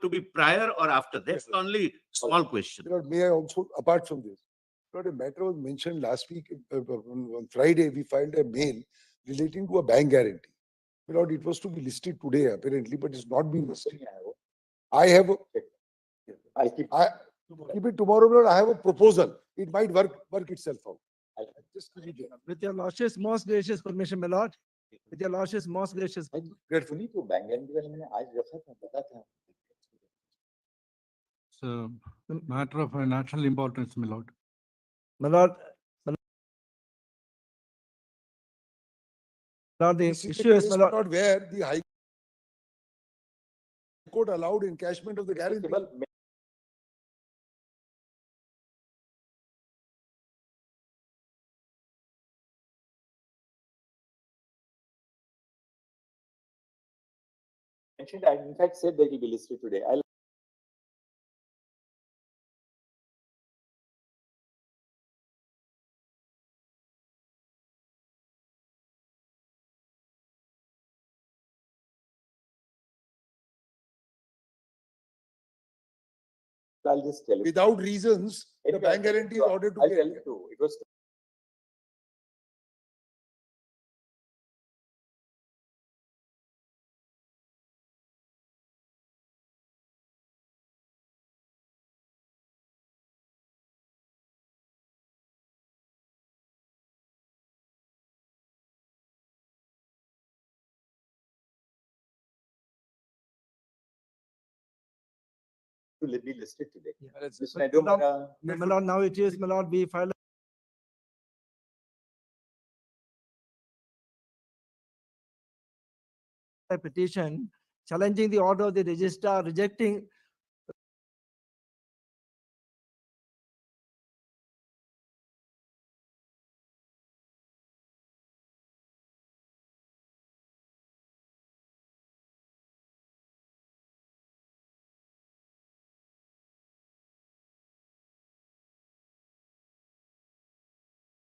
to be prior or after? That's Yes, the only small question. May I also, apart from this, a matter was mentioned last week, on Friday, we filed a mail relating to a bank guarantee. It was to be listed today apparently, but it's not been listed. I have, I'll keep. keep it tomorrow, but I have a proposal. It might work itself out. Just keep it there. With your lordship's most gracious permission, my lord. With your lordship's most gracious. Gratefully तो bank guarantee वाले मैंने आज रखा था, पता था. It's a matter of national importance, my lord. My lord, the This is issue the is, case, my lord, not where the High Court allowed encashment of the guarantee. केवल mentioned, I in fact said that he will be listed today. I'll just tell you. Without reasons, the bank guarantee is ordered to I'll be. tell you too. It was to be listed today. my lord, now it is, my lord, we filed a petition challenging the order of the registrar rejecting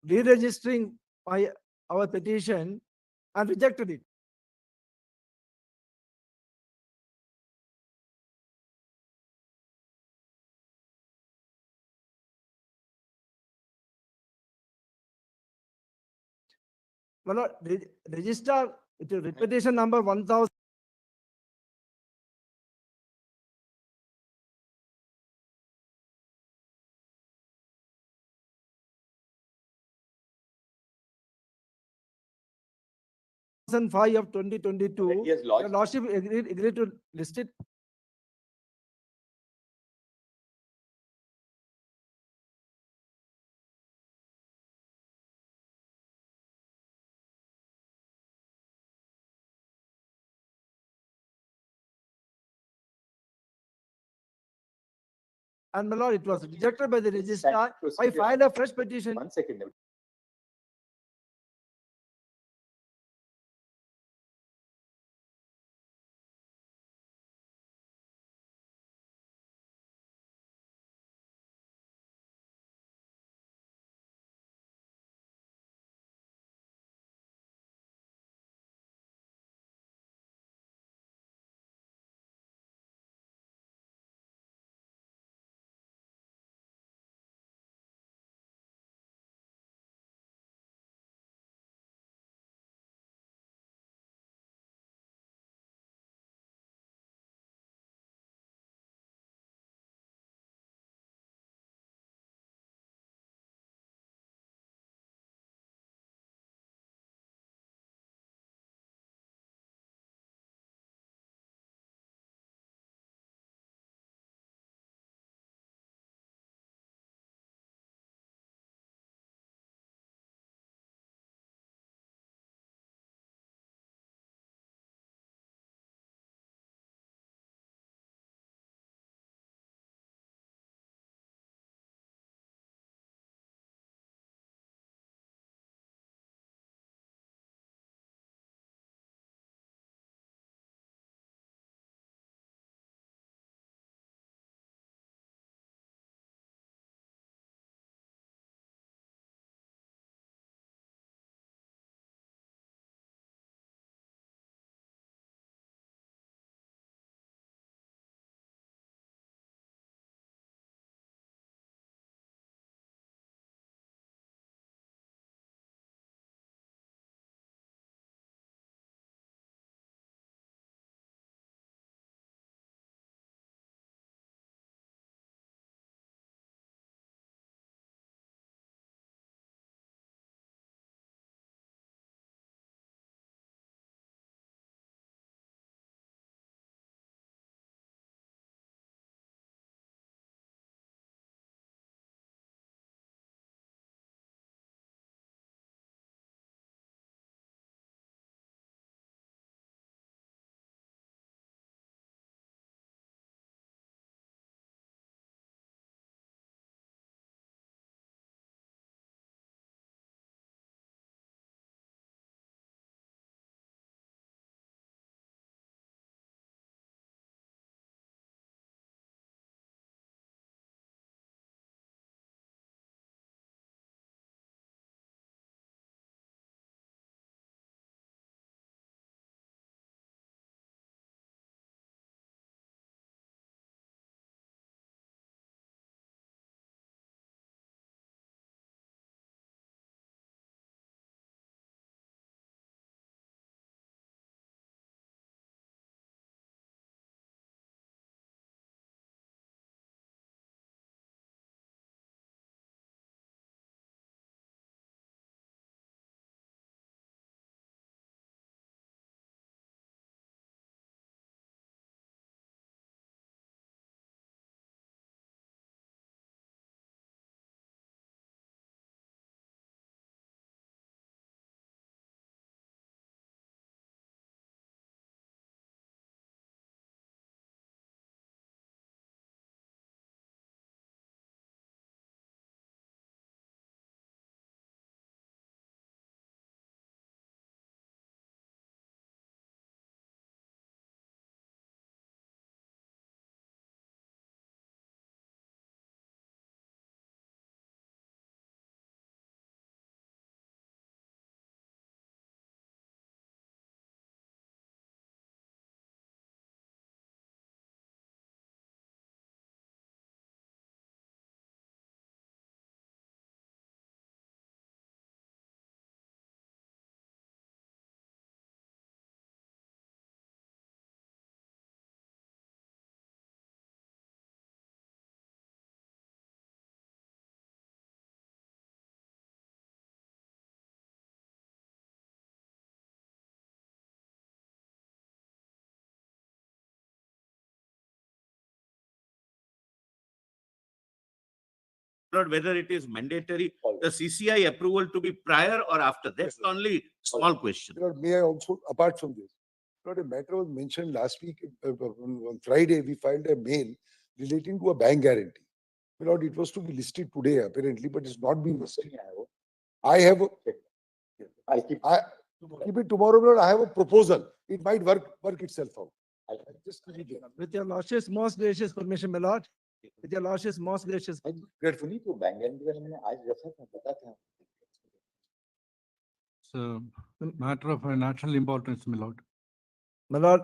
re-registering our petition and rejected it. My lord, registrar, it is petition number 1000. Five of 2022, He has lodged. your lordship agreed to list it. And my lord, it was rejected by the registrar. I procedure. filed a fresh petition. 1 second. Lord, whether it is mandatory, All the CCI approval to be prior or after, that's Yes, sir. only small question. My lord, may I also, apart from this, my lord, a matter was mentioned last week, on Friday, we filed a mail relating to a bank guarantee. My lord, it was to be listed today apparently, but it's not been listed. I have, I'll keep. keep it tomorrow, my lord, I have a proposal. It might work itself out. I'll- Just keep it there. With your lordship's most gracious permission, my lord. With your lordship's most gracious. Grateful. सुनी तो bank guarantee वाला मैंने आज रखा था, पता था। It's a matter of national importance, my lord. My lord,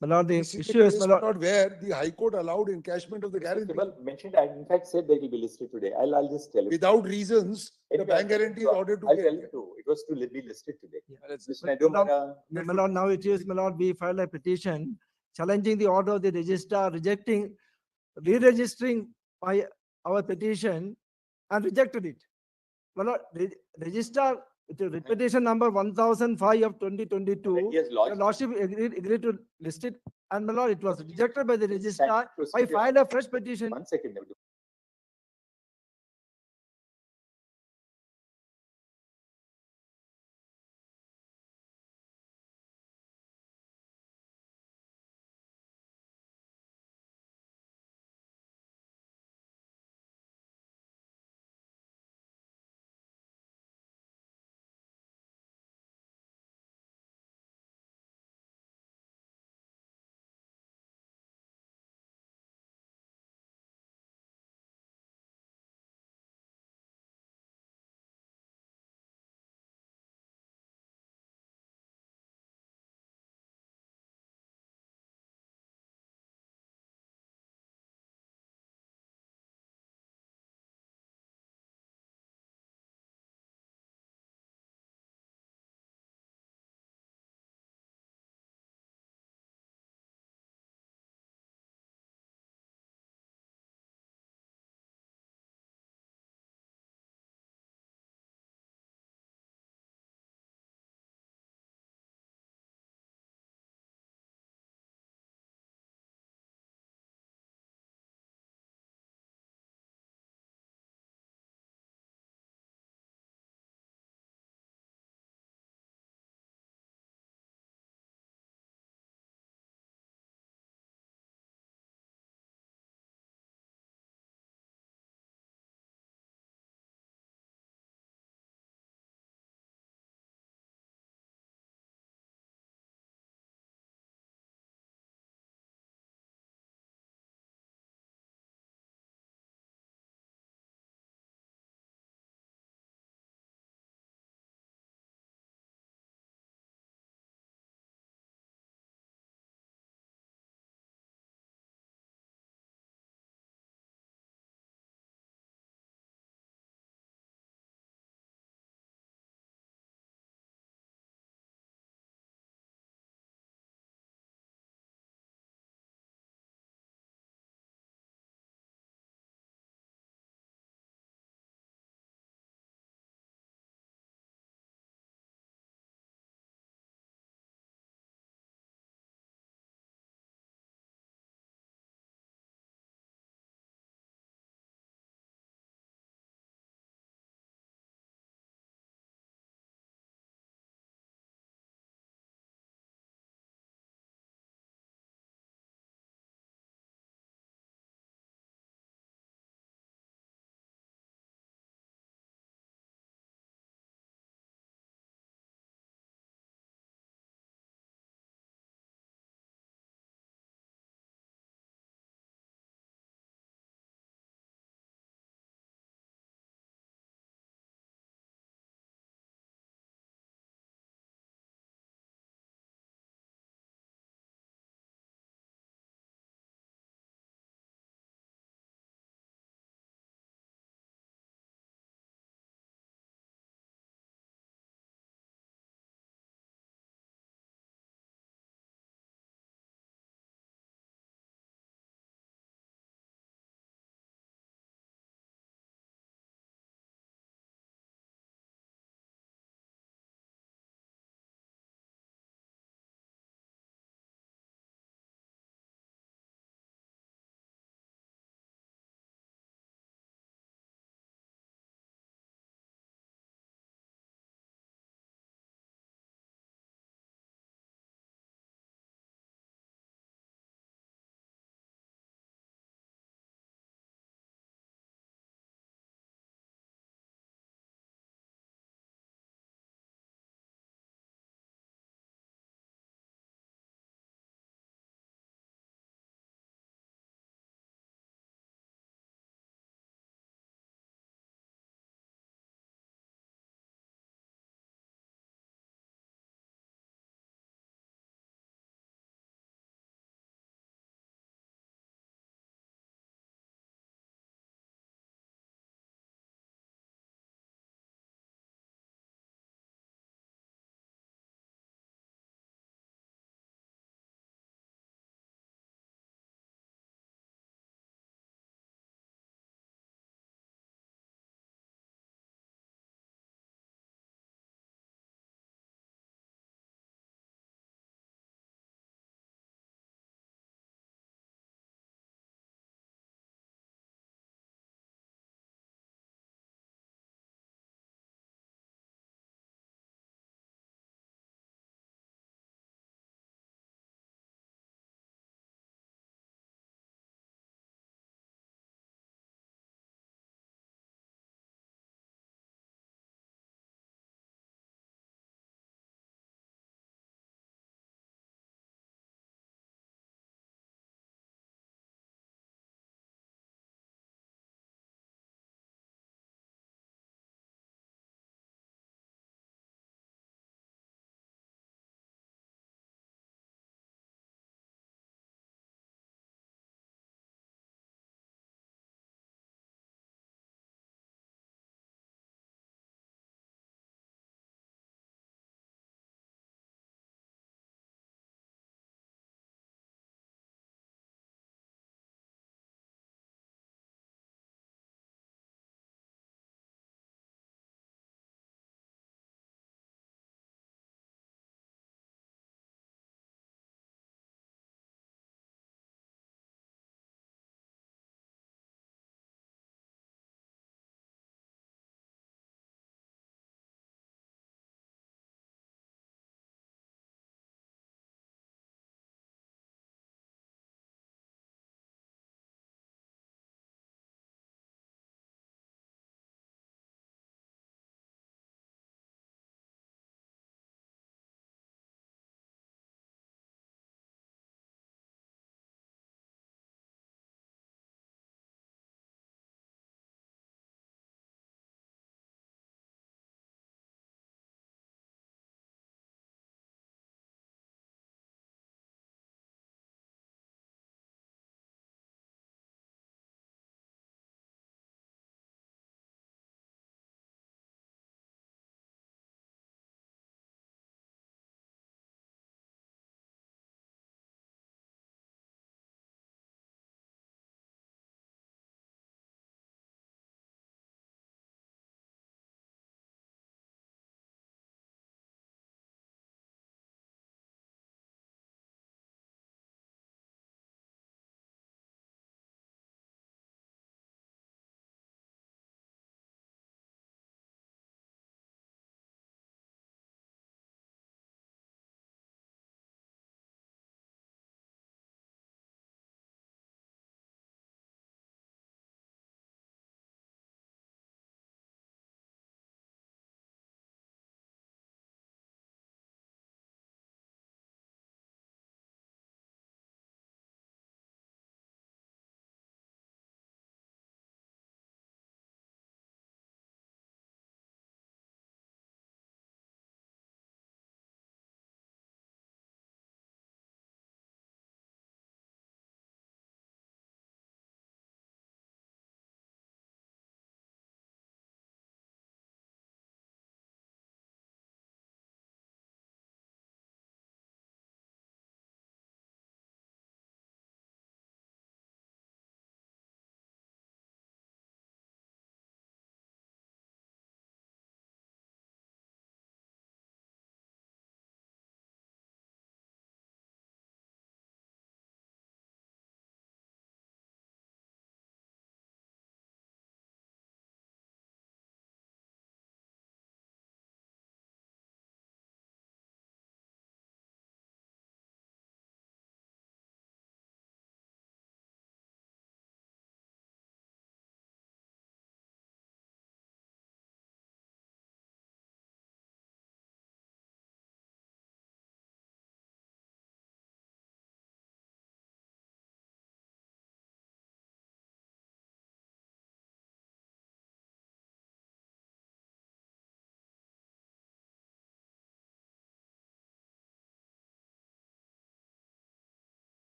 the This is the issue is, case, my my lord, lord, where the High Court allowed encashment of the guarantee. Well, mentioned, I in fact said that it will be listed today. I'll just tell him. Without reasons, the Anyway, bank guarantee is ordered to I'll be. tell him to, it was to be listed today. Yeah. Mr. But Naidu, now- हमारा- my lord, now it is, my lord, we filed a petition challenging the order of the registrar, rejecting, re-registering by our petition and rejected it. My lord, registrar, it is repetition number 1005 of 2022. He has Your lodged. lordship agreed to list it, and my lord, it was rejected by the registrar. I procedure. filed a fresh petition. 1 second.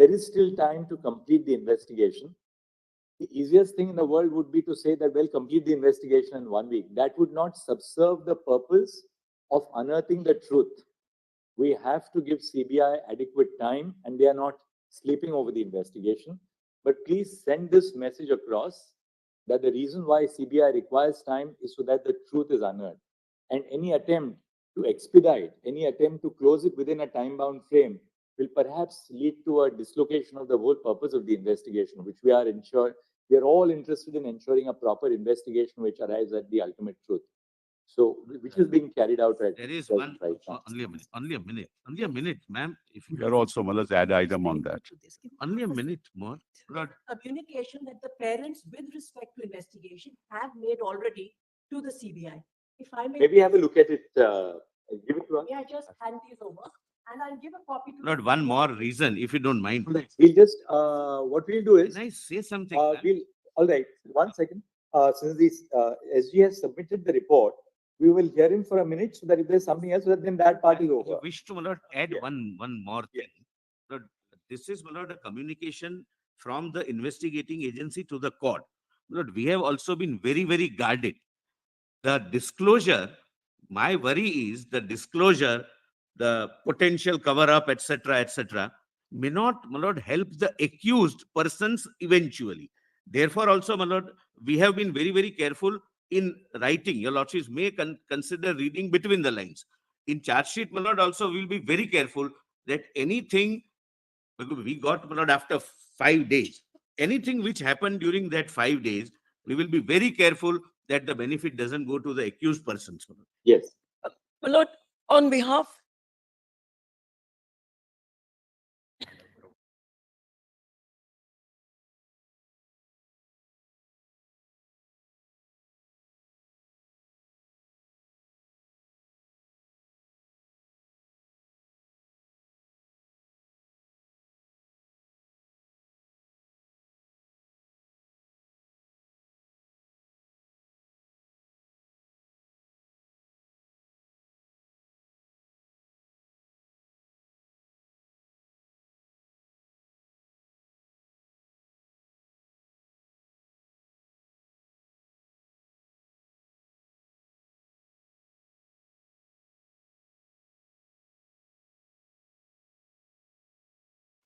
there is still time to complete the investigation. The easiest thing in the world would be to say that we'll complete the investigation in 1 week. That would not subserve the purpose of unearthing the truth. We have to give CBI adequate time, and they are not sleeping over the investigation. But please send this message across that the reason why CBI requires time is so that the truth is unearthed. And any attempt to expedite, any attempt to close it within a time-bound frame will perhaps lead to a dislocation of the whole purpose of the investigation, which we are all interested in ensuring a proper investigation which arrives at the ultimate truth. So, which is being carried out right There is present one, right now. only a minute, ma'am. If We you are also, Malas, add item on that. only a minute more. Lord, Communication that the parents with respect to investigation have made already to the CBI. If I may. Maybe have a look at it, give it to us. May I just hand these over and I'll give a copy to. Lord, one more reason, if you don't mind. We'll just, what we'll do is, Can I say something? ma'am? all right, 1 second. Since this, SG has submitted the report, we will hear him for a minute so that if there's something else, then that part is I over. wish to, my lord, add Yeah. one more Yeah. thing. Lord, this is, my lord, a communication from the investigating agency to the court. Lord, we have also been very, very guarded. The disclosure, my worry is the disclosure, the potential cover up, etc., may not, my lord, help the accused persons eventually. Therefore, also, my lord, we have been very, very careful in writing. Your lordships may consider reading between the lines. In charge sheet, my lord, also we'll be very careful that anything, because we got, my lord, after 5 days, anything which happened during that 5 days, we will be very careful that the benefit doesn't go to the accused persons. my lord. Yes. My lord, on behalf.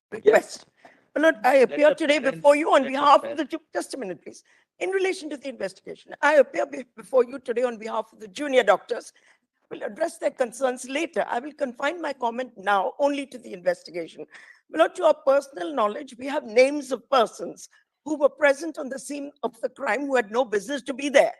Request. My lord, I appear the today parents- before you on let the behalf of parents- the, just a minute, please. In relation to the investigation, I appear before you today on behalf of the junior doctors. Will address their concerns later. I will confine my comment now only to the investigation. My lord, to our personal knowledge, we have names of persons who were present on the scene of the crime who had no business to be there.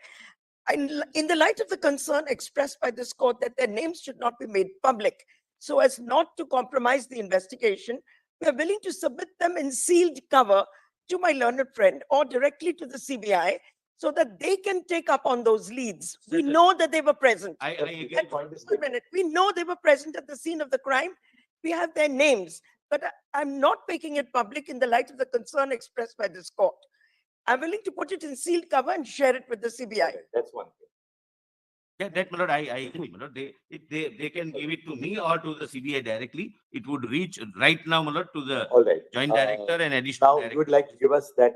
In the light of the concern expressed by this court that their names should not be made public, so as not to compromise the investigation, we are willing to submit them in sealed cover to my learned friend or directly to the CBI so that they can take up on those leads. We Certainly. know that they were present. I agree. And one minute, we know they were present at the scene of the crime. We have their names, but I'm not making it public in the light of the concern expressed by this court. I'm willing to put it in sealed cover and share it with the CBI. That's one thing. Yeah, that, my lord, I agree. My lord, they can give it to me or to the CBI directly. It would reach right now, my lord, to the All right. joint director and additional Now, you director. would like to give us that,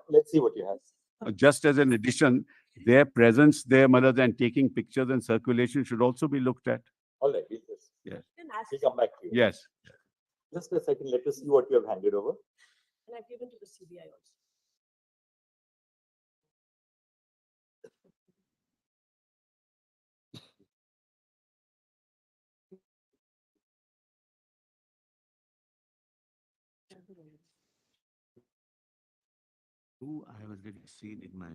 let's see what you have. Just as an addition, their presence there, Malas, and taking pictures and circulation should also be looked at. All right, we'll just, Yes. we'll come back to you. Yes. Just a second, let us see what you have handed over. And I've given to the CBI also. Who I have already seen in my.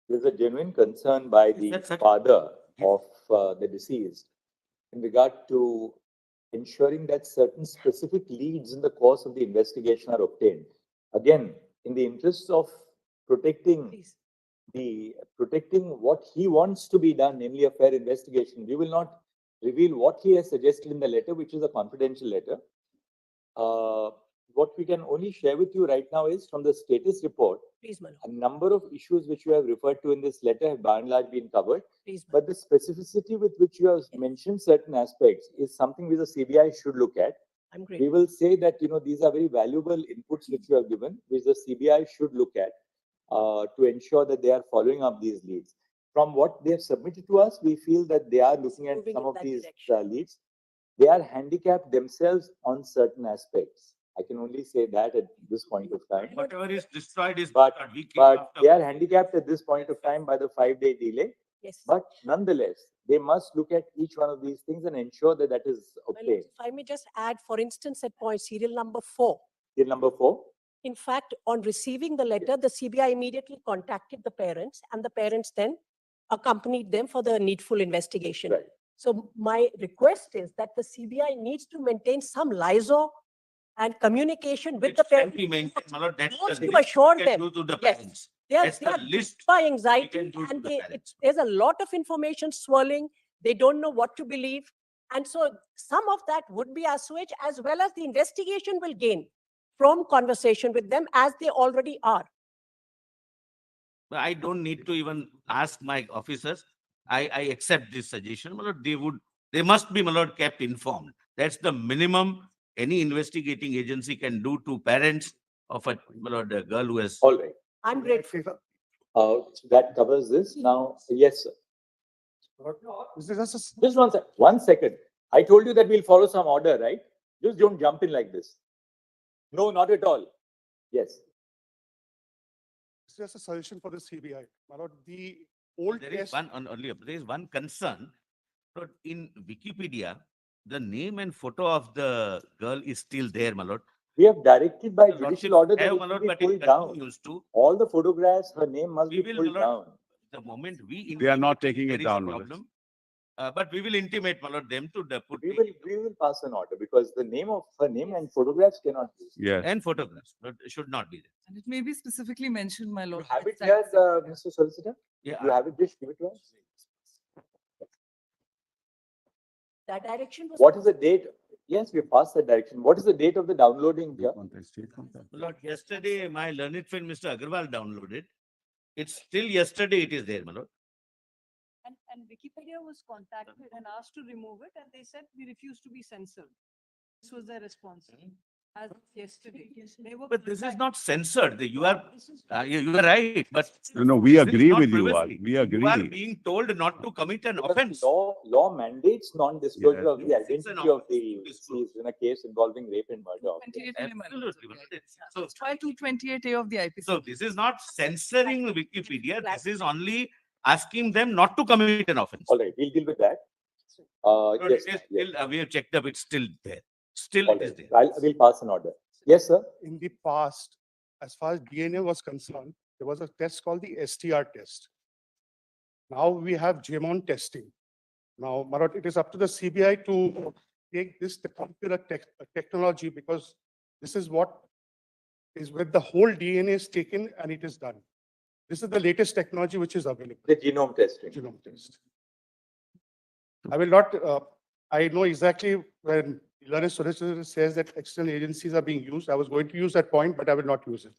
There's a genuine concern by Is the that such- father Yes. of the deceased in regard to ensuring that certain specific leads in the course of the investigation are obtained. Again, in the interests of protecting Please. protecting what he wants to be done, namely a fair investigation, we will not reveal what he has suggested in the letter, which is a confidential letter. What we can only share with you right now is from the status report, Please, my lord. a number of issues which you have referred to in this letter have by and large been covered. Please, my But the specificity with which you have mentioned certain aspects is something which the CBI should look at. I'm We great. will say that, these are very valuable inputs which you have given, which the CBI should look at to ensure that they are following up these leads. From what they have submitted to us, we feel that they are looking at Moving some in of that these direction. leads. They are handicapped themselves on certain aspects. I can only say that at this point of time. Whatever is destroyed is But- destroyed. We came But after- they are handicapped at this point of time by the 5-day delay. Yes. But nonetheless, they must look at each one of these things and ensure that that is My lord, obtained. if I may just add, for instance, at point serial number 4. Till number 4, In fact, on receiving the letter, the CBI immediately contacted the parents and the parents then accompanied them for the needful investigation. right. So my request is that the CBI needs to maintain some liaison and communication with It the can parents. be maintained, my lord. That's Wants the to list assure we can them. do to the Yes. parents. They are, That's they the are list gripped by we anxiety can do to and the parents. there's a lot of information swirling. They don't know what to believe. And so some of that would be assuaged as well as the investigation will gain from conversation with them as they already are. But I don't need to even ask my officers. I accept this suggestion. My lord, they must be, my lord, kept informed. That's the minimum any investigating agency can do to parents of a, my lord, a girl who has. All right. I'm grateful. That covers this. Now, yes, sir. This is just a Just 1 second. I told you that we'll follow some order, right? Just don't jump in like this. No, not at all. Yes. It's just a suggestion for the CBI. My lord, the old There is test, one, there is one concern. But in Wikipedia, the name and photo of the girl is still there, my lord. We have directed by The lordships judicial order that have, it my will lord, be but it pulled down. continues to. All the photographs, her name must We be will, pulled my lord, down. The moment we. They are not intimate taking there it is a down, my lord. problem, but we will intimate, my lord, them to put We will pass an order because the name of her name and photographs cannot be. Yes. and photographs, but it should not be there. And it may be specifically mentioned, my You lord. have it that here, it's Mr. Solicitor? Yeah, You have it, just give it to us. That direction was. What is the date? Yes, we passed that direction. What is the date of the downloading here? my lord, yesterday, my learned friend, Mr. Agarwal, downloaded. It's still yesterday, it is there, my lord. And Wikipedia was contacted and asked to remove it, and they said, we refuse to be censored. This was their response. As of yesterday. They were But this is contacted. not censored. You are, you are right, but. No, we this is agree not with you, privacy. we You are agree. being told not to commit an Because offense. law mandates non-disclosure Yes. of the Yes, it's an identity of offense the to disclose. deceased in a case involving rape and murder. 28A, my lord. Absolutely, my lord. So, It's file 228A of the IPC. so this is not censoring Wikipedia. This is only asking them not to commit an offense. All right, we'll deal with that. But Yes, it is yes. still, we have checked up, it's still there. Still All it is right, there. we'll pass an order. Yes, sir. in the past, as far as DNA was concerned, there was a test called the STR test. Now we have GMON testing. Now, my lord, it is up to the CBI to take this particular technology because this is what is where the whole DNA is taken and it is done. This is the latest technology which is available. The genome testing. Genome test. I will not, I know exactly when learned solicitor says that external agencies are being used. I was going to use that point, but I will not use it.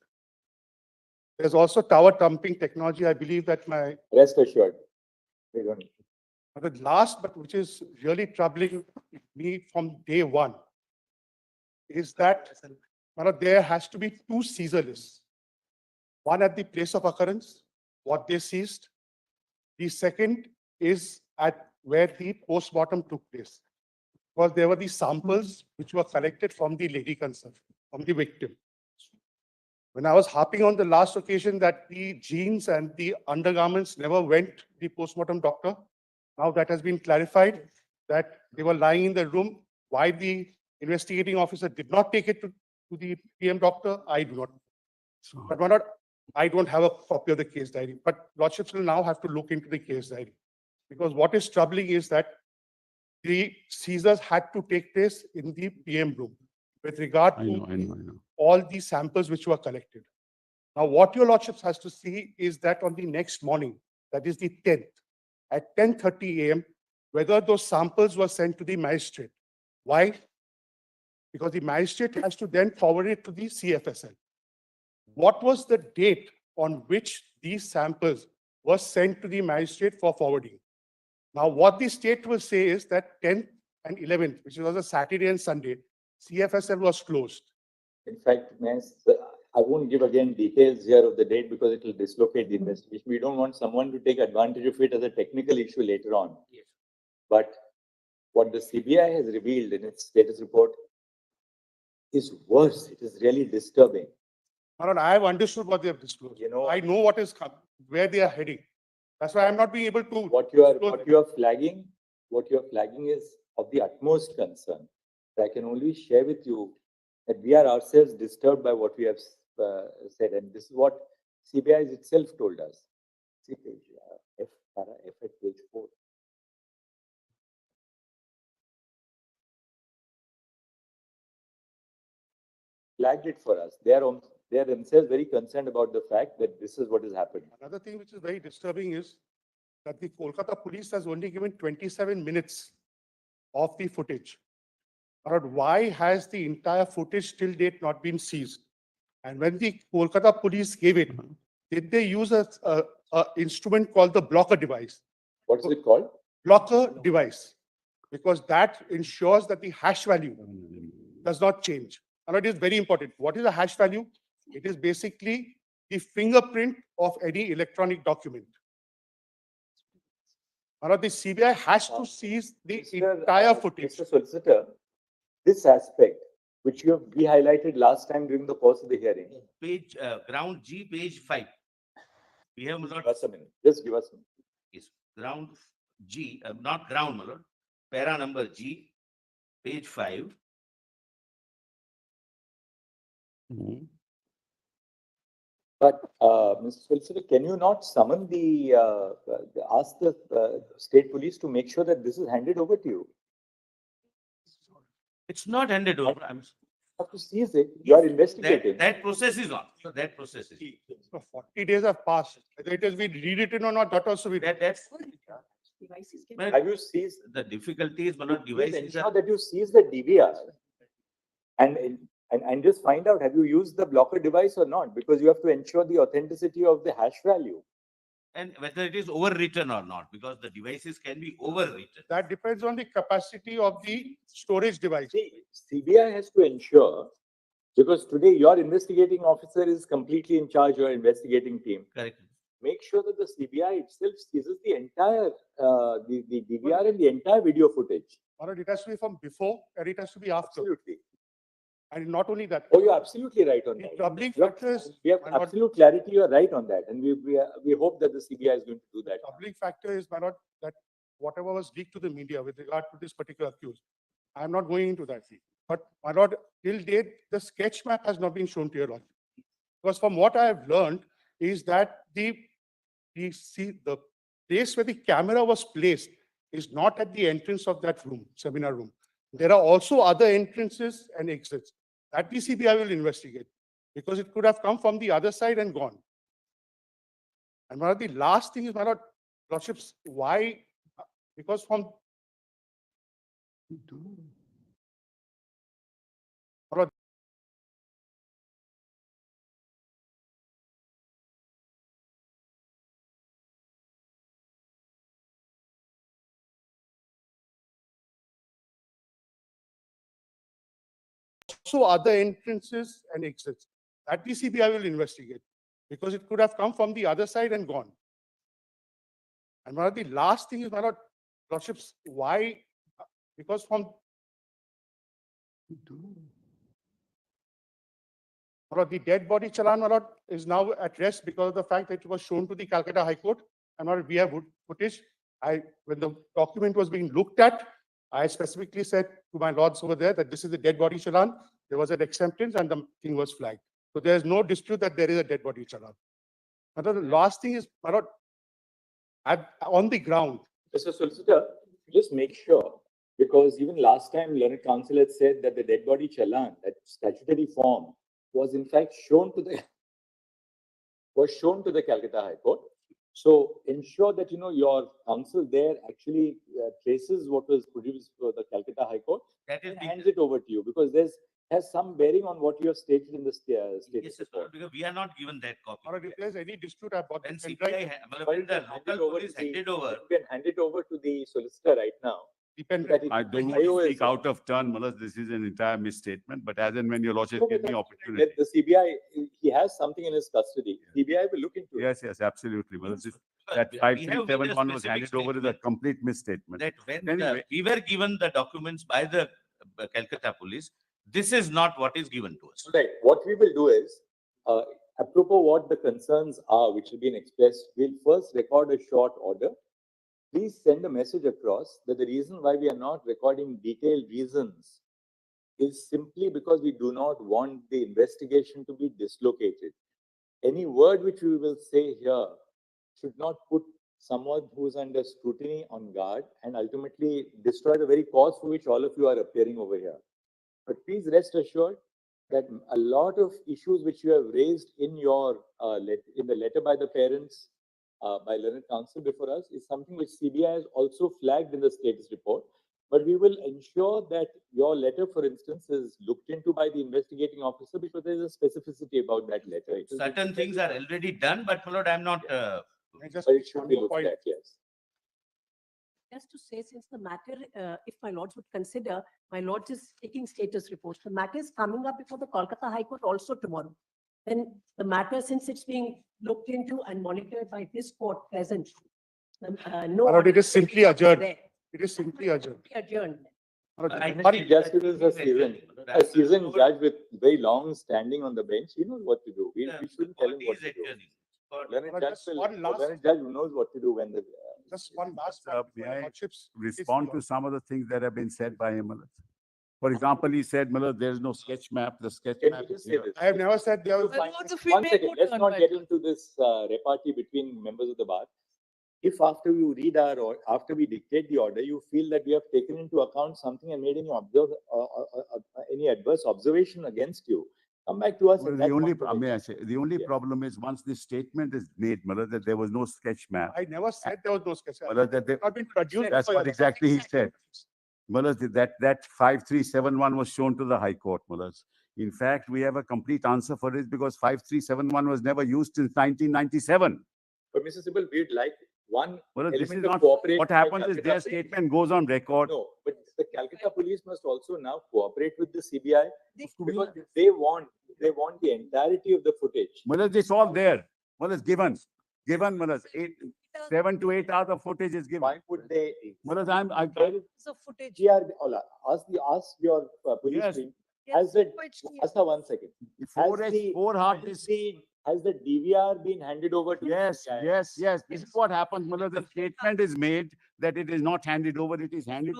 There's also tower thumping technology. I believe that my, Rest assured. We don't. the last, but which is really troubling me from day one, is that there has to be two seizure lists. One at the place of occurrence, what they seized. The second is at where the postmortem took place. Because there were the samples which were collected from the lady concerned, from the victim. When I was harping on the last occasion that the jeans and the undergarments never went to the postmortem doctor, now that has been clarified that they were lying in the room. Why the investigating officer did not take it to the PM doctor, I do not. But I don't have a copy of the case diary, but lordships will now have to look into the case diary. Because what is troubling is that the seizures had to take place in the PM room with regard I to know, I know, I know. all the samples which were collected. Now, what your lordships has to see is that on the next morning, that is the 10th, at 10:30 a.m., whether those samples were sent to the magistrate. Why? Because the magistrate has to then forward it to the CFSL. What was the date on which these samples were sent to the magistrate for forwarding? Now, what the state will say is that 10th and 11th, which was a Saturday and Sunday, CFSL was closed. In fact, I won't give again details here of the date because it will dislocate the investigation. We don't want someone to take advantage of it as a technical issue later on. Yes. But what the CBI has revealed in its status report is worse. It is really disturbing. Manan, I have understood what they have disclosed. You know, I know what is where they are heading. That's why I'm not being able to. what you disclose are flagging is of the utmost concern. I can only share with you that we are ourselves disturbed by what we have said, and this is what CBI itself told us. See page F at page 4. Flagged it for us. They are themselves very concerned about the fact that this is what is happening. Another thing which is very disturbing is that the Kolkata police has only given 27 minutes of the footage. But why has the entire footage till date not been seized? And when the Kolkata police gave it, did they use a instrument called the blocker device? What's it called? Blocker device, because that ensures that the hash value does not change. And it is very important. What is a hash value? It is basically the fingerprint of any electronic document. Now, the CBI has to seize the entire footage. Mr. Solicitor, this aspect, which we highlighted last time during the course of the hearing. Page, ground G, page 5. We have Just not. give us a minute. Just give us a minute. Yes, ground G, not ground, my lord. Para number G, page 5. Mhm. But, Mr. Solicitor, can you not summon ask the state police to make sure that this is handed over to you? It's not handed over. I'm. You have to seize it. You are investigating. That process is on. So that process is. So 40 days have passed. Whether it has been rewritten or not, that also we. That's. But Have you seized? the difficulty is, my lord, Please devices ensure are. that you seize the DVR and just find out, have you used the blocker device or not? Because you have to ensure the authenticity of the hash value. And whether it is overwritten or not, because the devices can be overwritten. That depends on the capacity of the storage device. See, CBI has to ensure, because today your investigating officer is completely in charge of your investigating team. Correct. Make sure that the CBI itself seizes the entire, the DVR and the entire video footage. Or it has to be from before and it has to be after. Absolutely. And not only that. Oh, you're absolutely right on The that. troubling You have- factor is. We have my lord, absolute clarity, you're right on that, and we hope that the CBI is going to do that. troubling factor is, my lord, that whatever was leaked to the media with regard to this particular accused, I am not going into that. But my lord, till date, the sketch map has not been shown to your lord. Because from what I have learned is that the place where the camera was placed is not at the entrance of that room, seminar room. There are also other entrances and exits that the CBI will investigate, because it could have come from the other side and gone. And one of the last thing is, my lord, lordships, why? Because from. My lord, also other entrances and exits that the CBI will investigate, because it could have come from the other side and gone. And one of the last thing is, my lord, lordships, why? Because from. My lord, the dead body challan, my lord, is now at rest because of the fact that it was shown to the Calcutta High Court. And my lord, we have footage. When the document was being looked at, I specifically said to my lords over there that this is the dead body challan. There was an acceptance and the thing was flagged. So there is no dispute that there is a dead body challan. The last thing is, on the ground, Mr. Solicitor, just make sure, because even last time learned counsel had said that the dead body challan, that statutory form, was in fact shown to the Calcutta High Court. So ensure that your counsel there actually traces what was produced for the Calcutta High Court That is and being hands it over to you, because has some bearing on what you have stated in the status Yes, report. because we are not given that copy. or if there's any dispute about When the CBI, pendrive, when the Hand local it over police to the- handed over, You can hand it over to the solicitor right now. the So pendrive. that it- I don't want IO to is- speak out of turn, Malaz. This is an entire misstatement, but as and when your lordship No, give but me let opportunity. the CBI, he has something in his custody. CBI will look into it. Yes, yes, absolutely, Malaz. because That we five have three made seven a one was specific handed over is a statement complete misstatement. that when Anyway. we were given the documents by the Calcutta police, this is not what is given to us. Right, what we will do is, apropos what the concerns are which have been expressed, we'll first record a short order. Please send a message across that the reason why we are not recording detailed reasons is simply because we do not want the investigation to be dislocated. Any word which we will say here should not put someone who is under scrutiny on guard and ultimately destroy the very cause for which all of you are appearing over here. But please rest assured that a lot of issues which you have raised in your in the letter by the parents, by learned counsel before us, is something which CBI has also flagged in the status report. But we will ensure that your letter, for instance, is looked into by the investigating officer, because there is a specificity about that letter. It is- Certain things are already done, but my lord, I'm not, Just But it should be one looked point. at, yes. Just to say, since the matter, if my lords would consider, my lords is taking status reports. The matter is coming up before the Kolkata High Court also tomorrow. Then the matter, since it's being looked into and monitored by this court present. No. My lord, it is simply adjourned. there. It is simply adjourned. Adjourned. I Sorry, Justice is a seasoned judge with very long standing on the bench. He knows what to do. We shouldn't tell him what to do. Learned But judge just will, one last- learned judge knows what to do when the. Just one last. Sir, point, may Your I Lordships. Respond to some of the things that have been said by him, Malaz. For example, he said, Malaz, there is no sketch map. The sketch Can map you is just say here. this? I have never said there was. My lords, if we One may second, go let's turn not by get turn. into this repartee between members of the bar. If after you read our, or after we dictate the order, you feel that we have taken into account something and made any adverse observation against you, come back to us. Well, at the that only, point of may I time. say, the only Yes. problem is once this statement is made, Malaz, that there was no sketch map. I never said there was no sketch. Malaz, that they, Not been produced. that's by what other- exactly he said. Malaz, that 5371 was shown to the High Court, Malaz. In fact, we have a complete answer for it because 5371 was never used since 1997. But Mr. Sibal, we'd like one Malaz, this is element of not, cooperation. what by happens is Calcutta their Police. statement goes on record. No, but the Calcutta police must also now cooperate with the CBI They- because they want the entirety of the footage. Malaz, it's all there. Malaz, given, Malaz, 7 to 8 hours of footage is given. Why would they? Malaz, So footage. Ola, ask your police Yes. team. Yes, Has the, which- Asa, 1 second. four hard disks. Has the DVR been handed over to? the Yes, CBI? yes. This is what happens, Malaz. The statement is made that it is not handed over. It is handed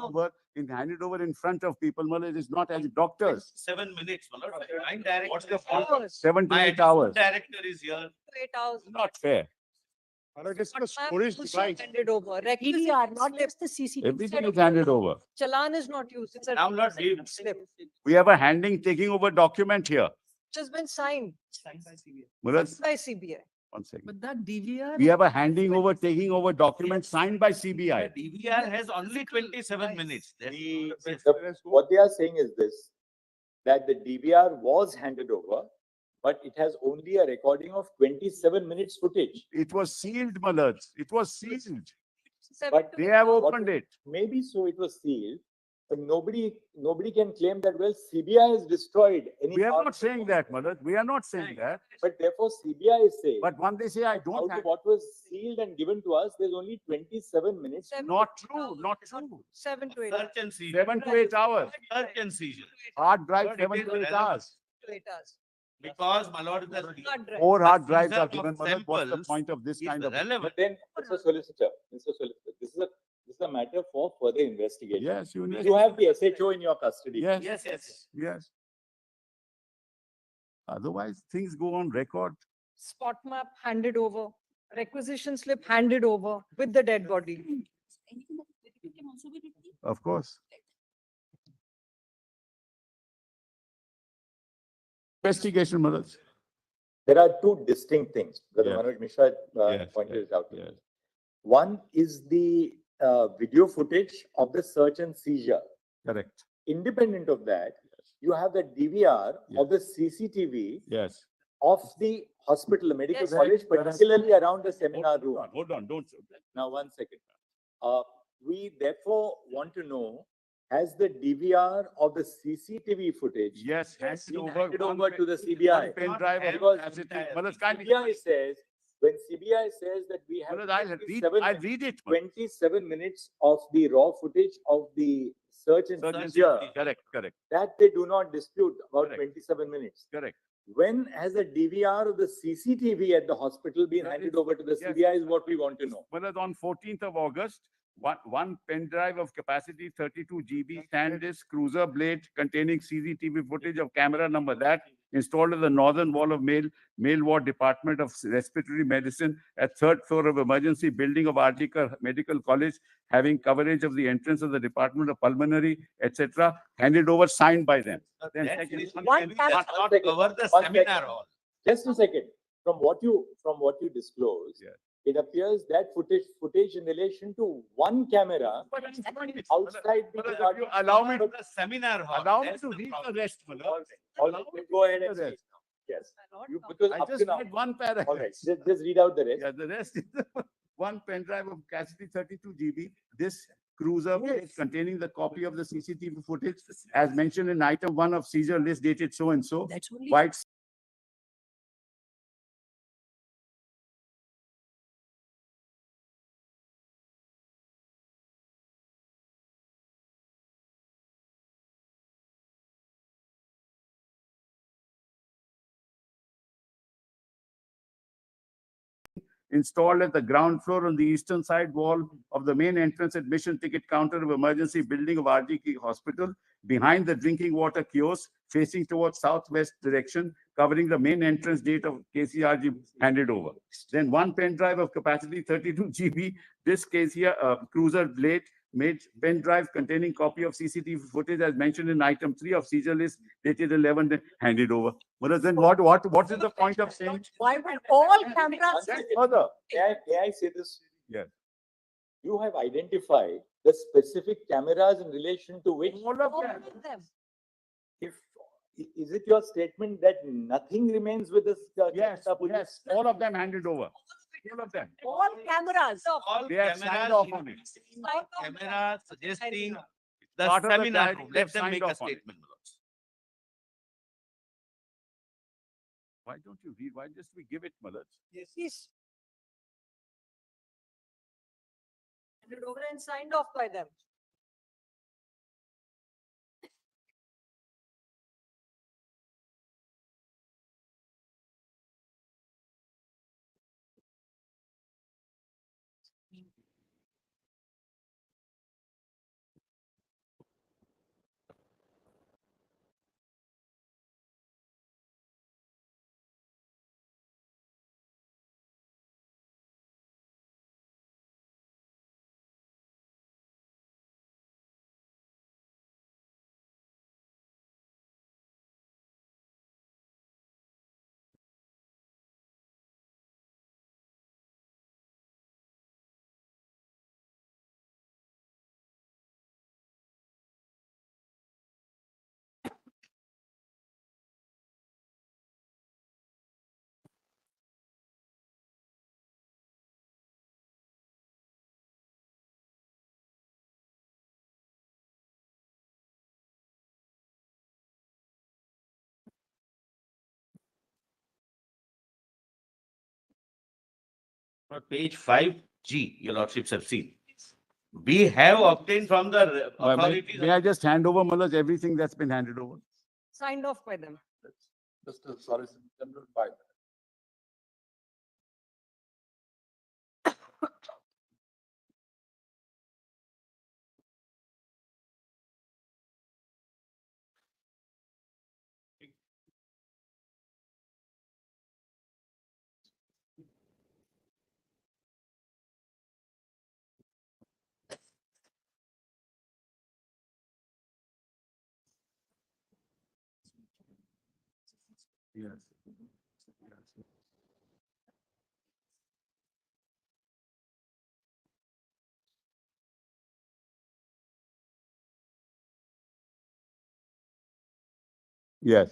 over in front of people, Malaz. It is not as doctors. 7 minutes, my lord. My director What's the is fault? here. Hours, 7 to My 8 additional hours. director is here. 8 hours. Not fair. My lord, it's But the ma'am, storage was device. handed over. DDR, not just the CCTV. Everything is handed over. Challan is not used. It's a Now, Lord, we, slip, We have a taking over document here. which has been signed Malaz, by CBI. 1 second. But that DVR. We have a taking over document signed by the CBI. DVR has only 27 minutes. What they are saying is this, that the DVR was handed over, but it has only a recording of 27 minutes footage. It was sealed, Malaz. It was sealed. 7 But to They 8 have hours. opened it. Maybe so it was sealed, but nobody can claim that, well, CBI has destroyed any. We are part not of the saying that, Malaz. We are not saying that. But therefore CBI is saying, But when they say I out don't of have, what was sealed and given to us, there's only 27 minutes. not true, not true. 7 to 8 search and seizure. 7 to 8 hours. Search and seizure. Hard drive, Lord, it 7 is to 8 relevant. hours. to 8 hours. Because, my lord, the Hard drive. 4 hard The drives are seizure given, of Malaz. What's the samples point of this is kind of? relevant. But then, Mr. Solicitor, this is a matter for further investigation. Yes, you You have the SHO in your custody. Yes, Yes. yes. Otherwise, things go on record. spot map handed over, requisition slip handed over with the dead body. Of course. Investigation, Manoj. There are two distinct things. Brother Yes. Manoj Mishra Yes, pointed yes, it out. yes. One is the video footage of the search and seizure. Correct. Independent of that, you have the DVR of the CCTV Yes. of the hospital, the medical Yes. college, particularly around the seminar room. Hold on, don't. Now, 1 second. We therefore want to know, has the DVR of the CCTV footage Yes, been handed over to the CBI? pen drive of Because capacity. Manoj, kindly. CBI says, when CBI says that we have Manoj, I'll read it. Manoj. 27 minutes of the raw footage of the search and Surgeon seizure, Correct, correct, that they do not dispute about Correct. 27 minutes. correct. When has the DVR of the CCTV at the hospital been That handed is- over to the yes. CBI is what we want to know. Manoj, on 14th of August, one pen drive of capacity 32 GB SanDisk cruiser blade containing CCTV footage of camera number that installed at the northern wall of male ward Department of Respiratory Medicine at third floor of emergency building of RG Medical College, having coverage of the entrance of the Department of Pulmonary, etc., handed over, signed by them. Then That second- is One does second, not one second, cover the one seminar second. hall. Just a second. From what you disclose, Yeah. it appears that footage in relation to one camera outside the Manoj, if you department. allow me to The seminar hall. allow me That's to the read the problem. rest, Manoj. All right, go ahead and The speak rest. now. Yes. My lord, You, come. because I up just to now, read one paragraph. all right, just read out the rest. Yeah, the rest is one pen drive of capacity 32 GB. This cruiser plate containing the copy of the CCTV footage as mentioned in item 1 of seizure list dated so and so. That's only. White installed at the ground floor on the eastern side wall of the main entrance admission ticket counter of emergency building of RGK Hospital, behind the drinking water kiosk, facing towards southwest direction, covering the main entrance gate of KCRG, handed over. Then one pen drive of capacity 32 GB, this cruiser blade made pen drive containing copy of CCTV footage as mentioned in item 3 of seizure list dated 11, handed over. But then what is the point of saying? Why would all cameras? One Further. second. May I say this? Yes. You have identified the specific cameras in relation to which, All of All them. of them. is it your statement that nothing remains with the Yes, Kolkata police? yes, all of them handed over. All of them. All cameras. All They have signed cameras, off on it. camera suggesting the Part of the seminar diary, room. they've Let them signed make a off on it. statement. Manoj. Why don't you read? Why just we give it, Malaj? Yes. Handed over and signed off by them. Page 5G, your lordships have seen. We have obtained from the authorities. May I just hand over, Malaj, everything that's been handed over? Signed off by them. Just a Solicitor General file. Yes. Yes,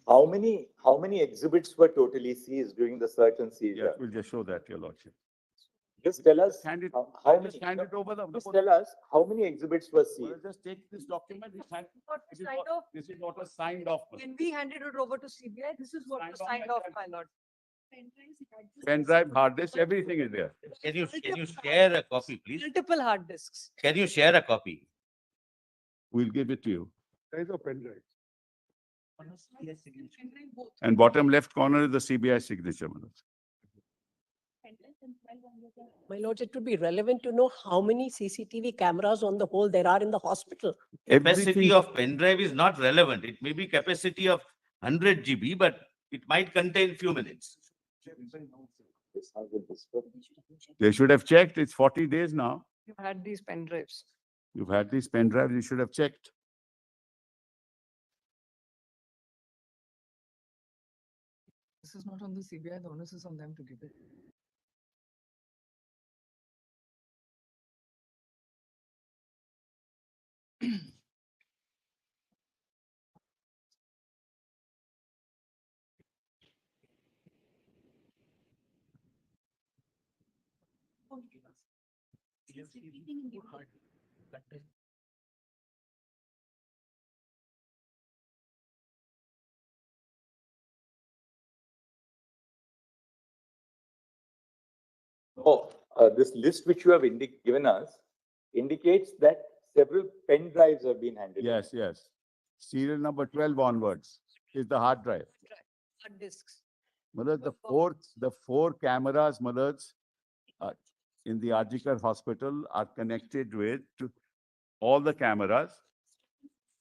How many exhibits were totally seized during the search and yes, seizure? we'll just show that, Your Lordship. Just tell us Hand it, how just many, hand it over the. just tell us how many exhibits were Well, seized? just take this document, What this was is signed what, off? this is what was signed off. When we handed it over to CBI, this is what Signed was off signed by off, judge. my lord. Pen drive, hard disk, everything is there. Can you share a copy, please? Multiple hard disks. Can you share a copy? We'll give it to you. There is a pen drive. And bottom left corner is the CBI signature, Manoj. My lords, it would be relevant to know how many CCTV cameras on the whole there are in the hospital. Capacity Everything- of pen drive is not relevant. It may be capacity of 100 GB, but it might contain few minutes. This has been discussed. They should have checked. It's 40 days now. You had these pen drives. You've had these pen drives, you should have checked. This is not on the CBI, the onus is on them to give it. Oh, this list which you have given us indicates that several pen drives have been handed. over. Yes, yes. Serial number 12 onwards is the hard drive. Hard disks. Manoj, the four cameras, Manoj, in the Arjikar hospital are connected with all the cameras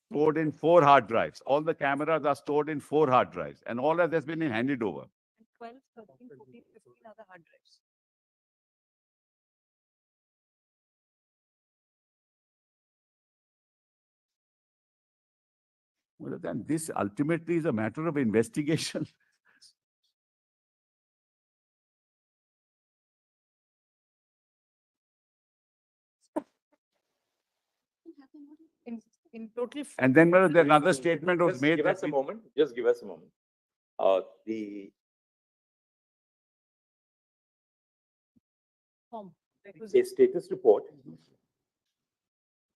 stored in 4 hard drives. All the cameras are stored in 4 hard drives and all that has been handed over. And 12, 13, 14, 15 other hard drives. Manoj, and this ultimately is a matter of investigation. In total. And then Manoj, another statement was Just made give that us a moment, just give us a moment. The Form. a status report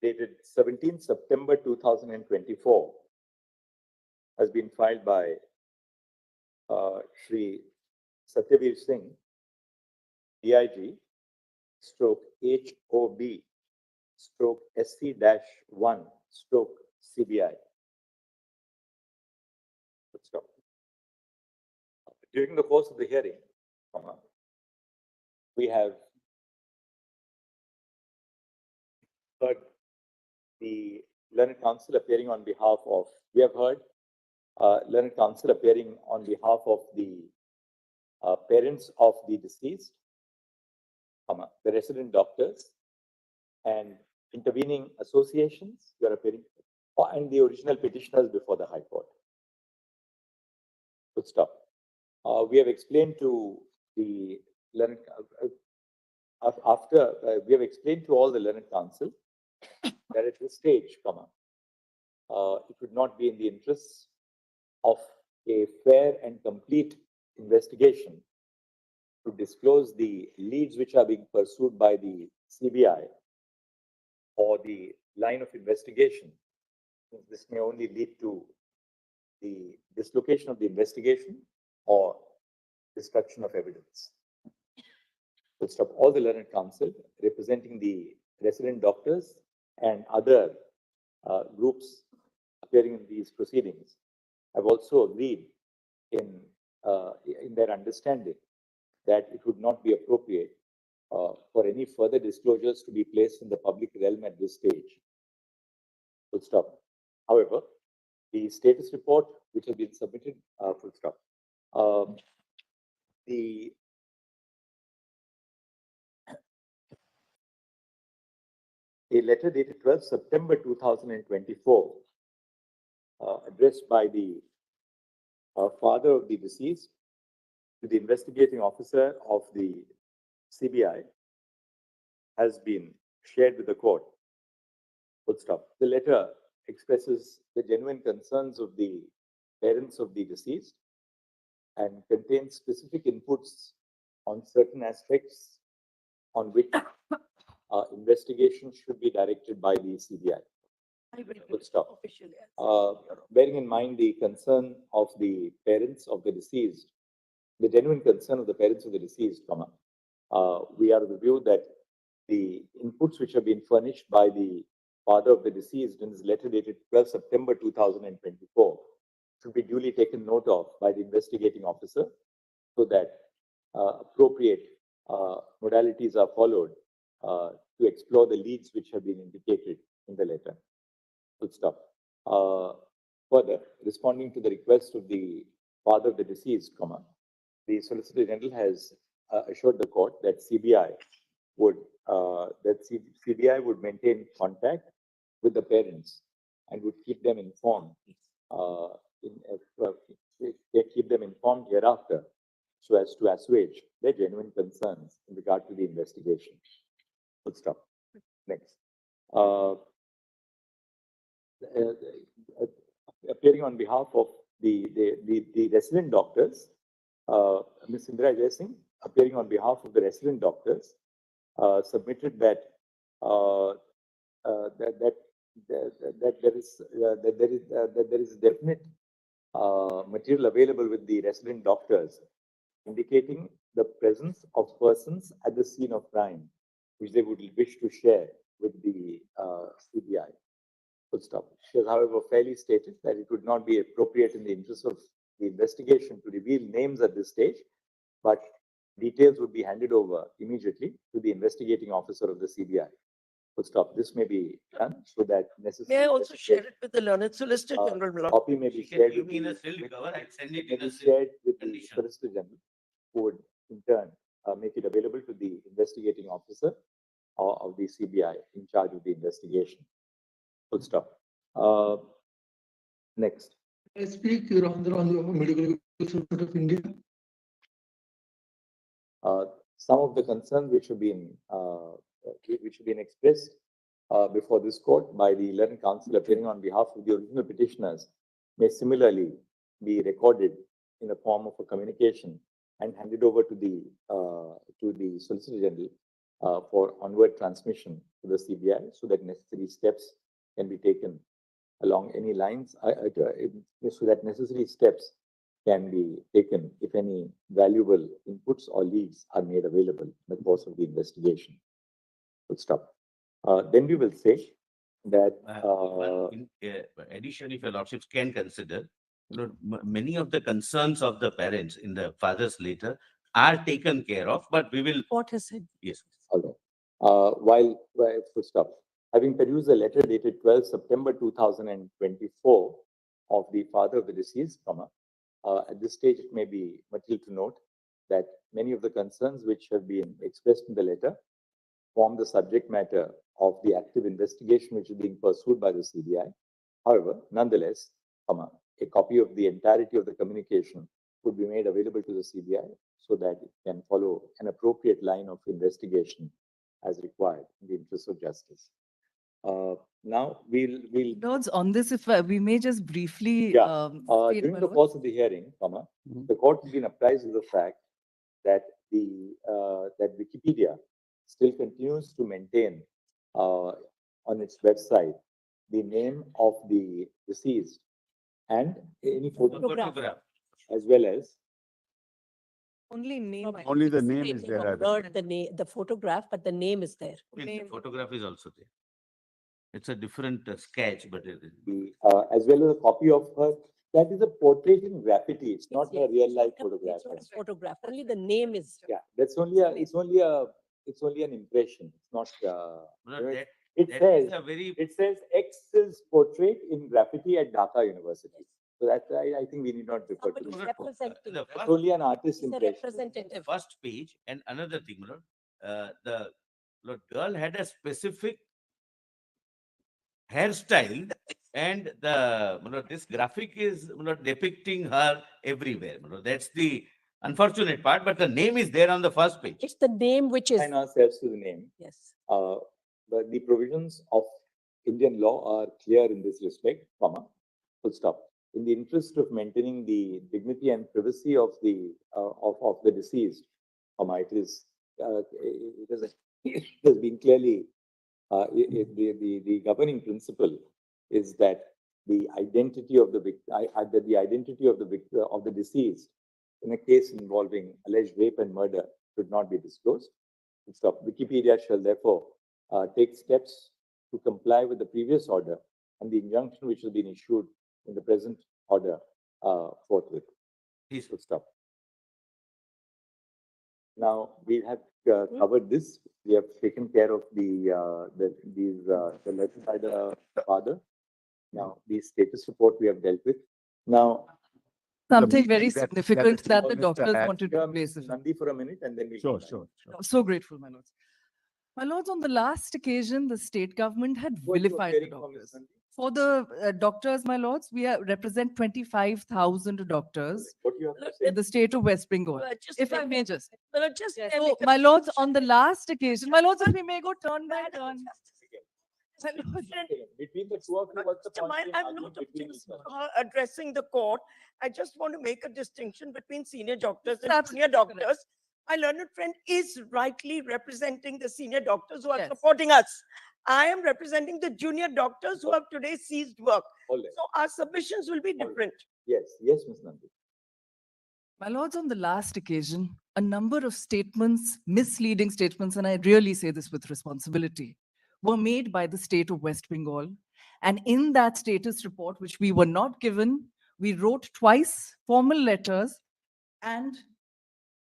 dated 17 September 2024 has been filed by Shri Satyavir Singh, DIG, stroke HOB, stroke SC-1, stroke CBI. Let's stop. During the course of the hearing, we have heard the learned counsel appearing on behalf of, we have heard learned counsel appearing on behalf of the parents of the deceased, the resident doctors, and intervening associations who are appearing, and the original petitioners before the High Court. Good stop. We have explained to the learned, we have explained to all the learned counsel that at this stage, it would not be in the interests of a fair and complete investigation to disclose the leads which are being pursued by the CBI or the line of investigation. This may only lead to the dislocation of the investigation or destruction of evidence. We'll stop. All the learned counsel representing the resident doctors and other groups appearing in these proceedings have also agreed in their understanding that it would not be appropriate for any further disclosures to be placed in the public realm at this stage. Full stop. However, the status report which has been submitted, full stop. A letter dated 12 September 2024, addressed by the father of the deceased to the investigating officer of the CBI has been shared with the court. Full stop. The letter expresses the genuine concerns of the parents of the deceased and contains specific inputs on certain aspects on which investigation should be directed by the CBI. I will Full stop. officially. Bearing in mind the concern of the parents of the deceased, the genuine concern of the parents of the deceased, we are of the view that the inputs which have been furnished by the father of the deceased in his letter dated 12 September 2024 should be duly taken note of by the investigating officer so that appropriate modalities are followed to explore the leads which have been indicated in the letter. Full stop. Further, responding to the request of the father of the deceased, the Solicitor General has assured the court that CBI would CBI would maintain contact with the parents and would keep them informed keep them informed hereafter so as to assuage their genuine concerns in regard to the investigation. Full stop. Next. Appearing on behalf of the resident doctors, Ms. Indira Jai Singh, appearing on behalf of the resident doctors, submitted that that there is definite material available with the resident doctors, indicating the presence of persons at the scene of crime, which they would wish to share with the CBI. Full stop. She has, however, fairly stated that it would not be appropriate in the interest of the investigation to reveal names at this stage, but details would be handed over immediately to the investigating officer of the CBI. Full stop. This may be done so that necessary. May I also share it with the learned Solicitor General, my lord? Copy may be She can shared give with me in a the, sealed cover, I send it may in a be sealed shared with the condition. Solicitor General, who would in turn make it available to the investigating officer of the CBI in charge of the investigation. Full stop. Next. I speak, Your Honor, on behalf of Medical Institute of India. Some of the concerns which have been expressed before this court by the learned counsel appearing on behalf of the original petitioners may similarly be recorded in the form of a communication and handed over to the Solicitor General for onward transmission to the CBI so that necessary steps can be taken along any lines, so that necessary steps can be taken if any valuable inputs or leads are made available in the course of the investigation. Full stop. Then we will say that In addition, if your lordships can consider, many of the concerns of the parents in the father's letter are taken care of, but we will, What has said? yes. although, full stop. Having perused the letter dated 12 September 2024 of the father of the deceased, at this stage it may be material to note that many of the concerns which have been expressed in the letter form the subject matter of the active investigation which is being pursued by the CBI. However, nonetheless, a copy of the entirety of the communication would be made available to the CBI so that it can follow an appropriate line of investigation as required in the interest of justice. Now we'll Lords, on this, if we may just briefly. Yeah. state, During my the lord. course of the hearing, the court has been apprised of the fact that that Wikipedia still continues to maintain on its website the name of the deceased and any photograph as well as Only name. I Only the It's name is stating there. on Word, the photograph, but the name is there. The photograph is also there. It's a different sketch, but it is. as well as a copy of her. That is a portrait in graffiti. It's not Yes, a real life It's photograph. not a photograph, only the name is. Yeah, that's only a. It's only an impression. It's not. No, you know, that- it that says. is a very, It says X's portrait in graffiti at Dhaka University. So that I think we need not refer to. Somebody is it. representing. the That's only an artist He's a impression. representative. first page and another thing, the girl had a specific hairstyle And this graphic is depicting her everywhere. That's the unfortunate part, but the name is there on the first page. It's the name which is, Assign ourselves to the name. yes. But the provisions of Indian law are clear in this respect, comma, full stop. In the interest of maintaining the dignity and privacy of the deceased, comma, it has been clearly the governing principle is that the identity of the victim, of the deceased in a case involving alleged rape and murder should not be disclosed. Stop. Wikipedia shall therefore take steps to comply with the previous order and the injunction which has been issued in the present order forthwith. Please. Stop. Now we have covered this. We have taken care of the letter by the father. Now the status report we have dealt with. Now Something very that- significant that the Mr. doctors Hat- wanted to place. Nandi for a minute and then we Sure, sure, sure. I'm so grateful, my lords. My lords, on the last occasion, the state government had vilified the doctors. For the doctors, my lords, we represent 25,000 doctors What you have to say? in the state of West Bengal. Just If I make- may just. just Yes. make So, a my lords, distinction. on the last occasion, my lords, if we may go turn by turn. My lords, Between the two of you, what's the Mr. point Mine, in I'm arguing not between each other? addressing the court. I just want to make a distinction between senior doctors and Absolutely junior correct. doctors. My learned friend is rightly representing the senior doctors who are Yes. supporting us. I am representing the junior doctors who have today ceased work. All right. So our submissions will be different. Yes, yes, Ms. Nandi. My lords, on the last occasion, a number of statements, misleading statements, and I really say this with responsibility, were made by the state of West Bengal. And in that status report, which we were not given, we wrote twice formal letters. And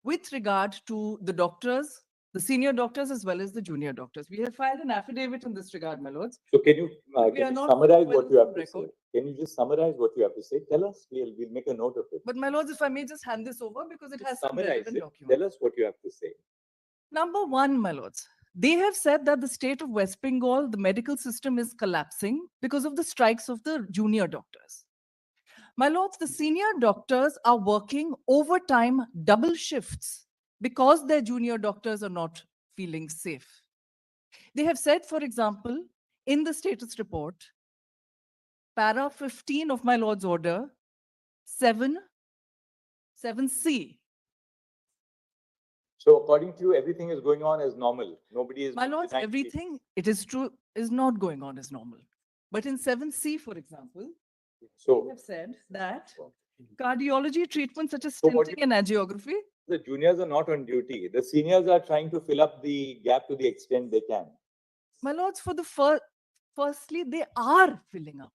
with regard to the doctors, the senior doctors as well as the junior doctors, we have filed an affidavit in this regard, my lords. So can you, We are can you not summarize well what you have to record. say? Can you just summarize what you have to say? Tell us, we'll make a note of it. But my lords, if I may just hand this over because it has some Summarize relevant it. documents. Tell us what you have to say. Number one, my lords, they have said that the state of West Bengal, the medical system is collapsing because of the strikes of the junior doctors. My lords, the senior doctors are working overtime double shifts because their junior doctors are not feeling safe. They have said, for example, in the status report, para 15 of my lord's order, 7C. So according to you, everything is going on as normal. Nobody is. My lords, denying everything, it is true, is not going on as normal. But in 7C, for example, it. they So have said that cardiology treatments such as So what stenting and angiography, the juniors are not on duty. The seniors are trying to fill up the gap to the extent they can. my lords, for the firstly, they are filling up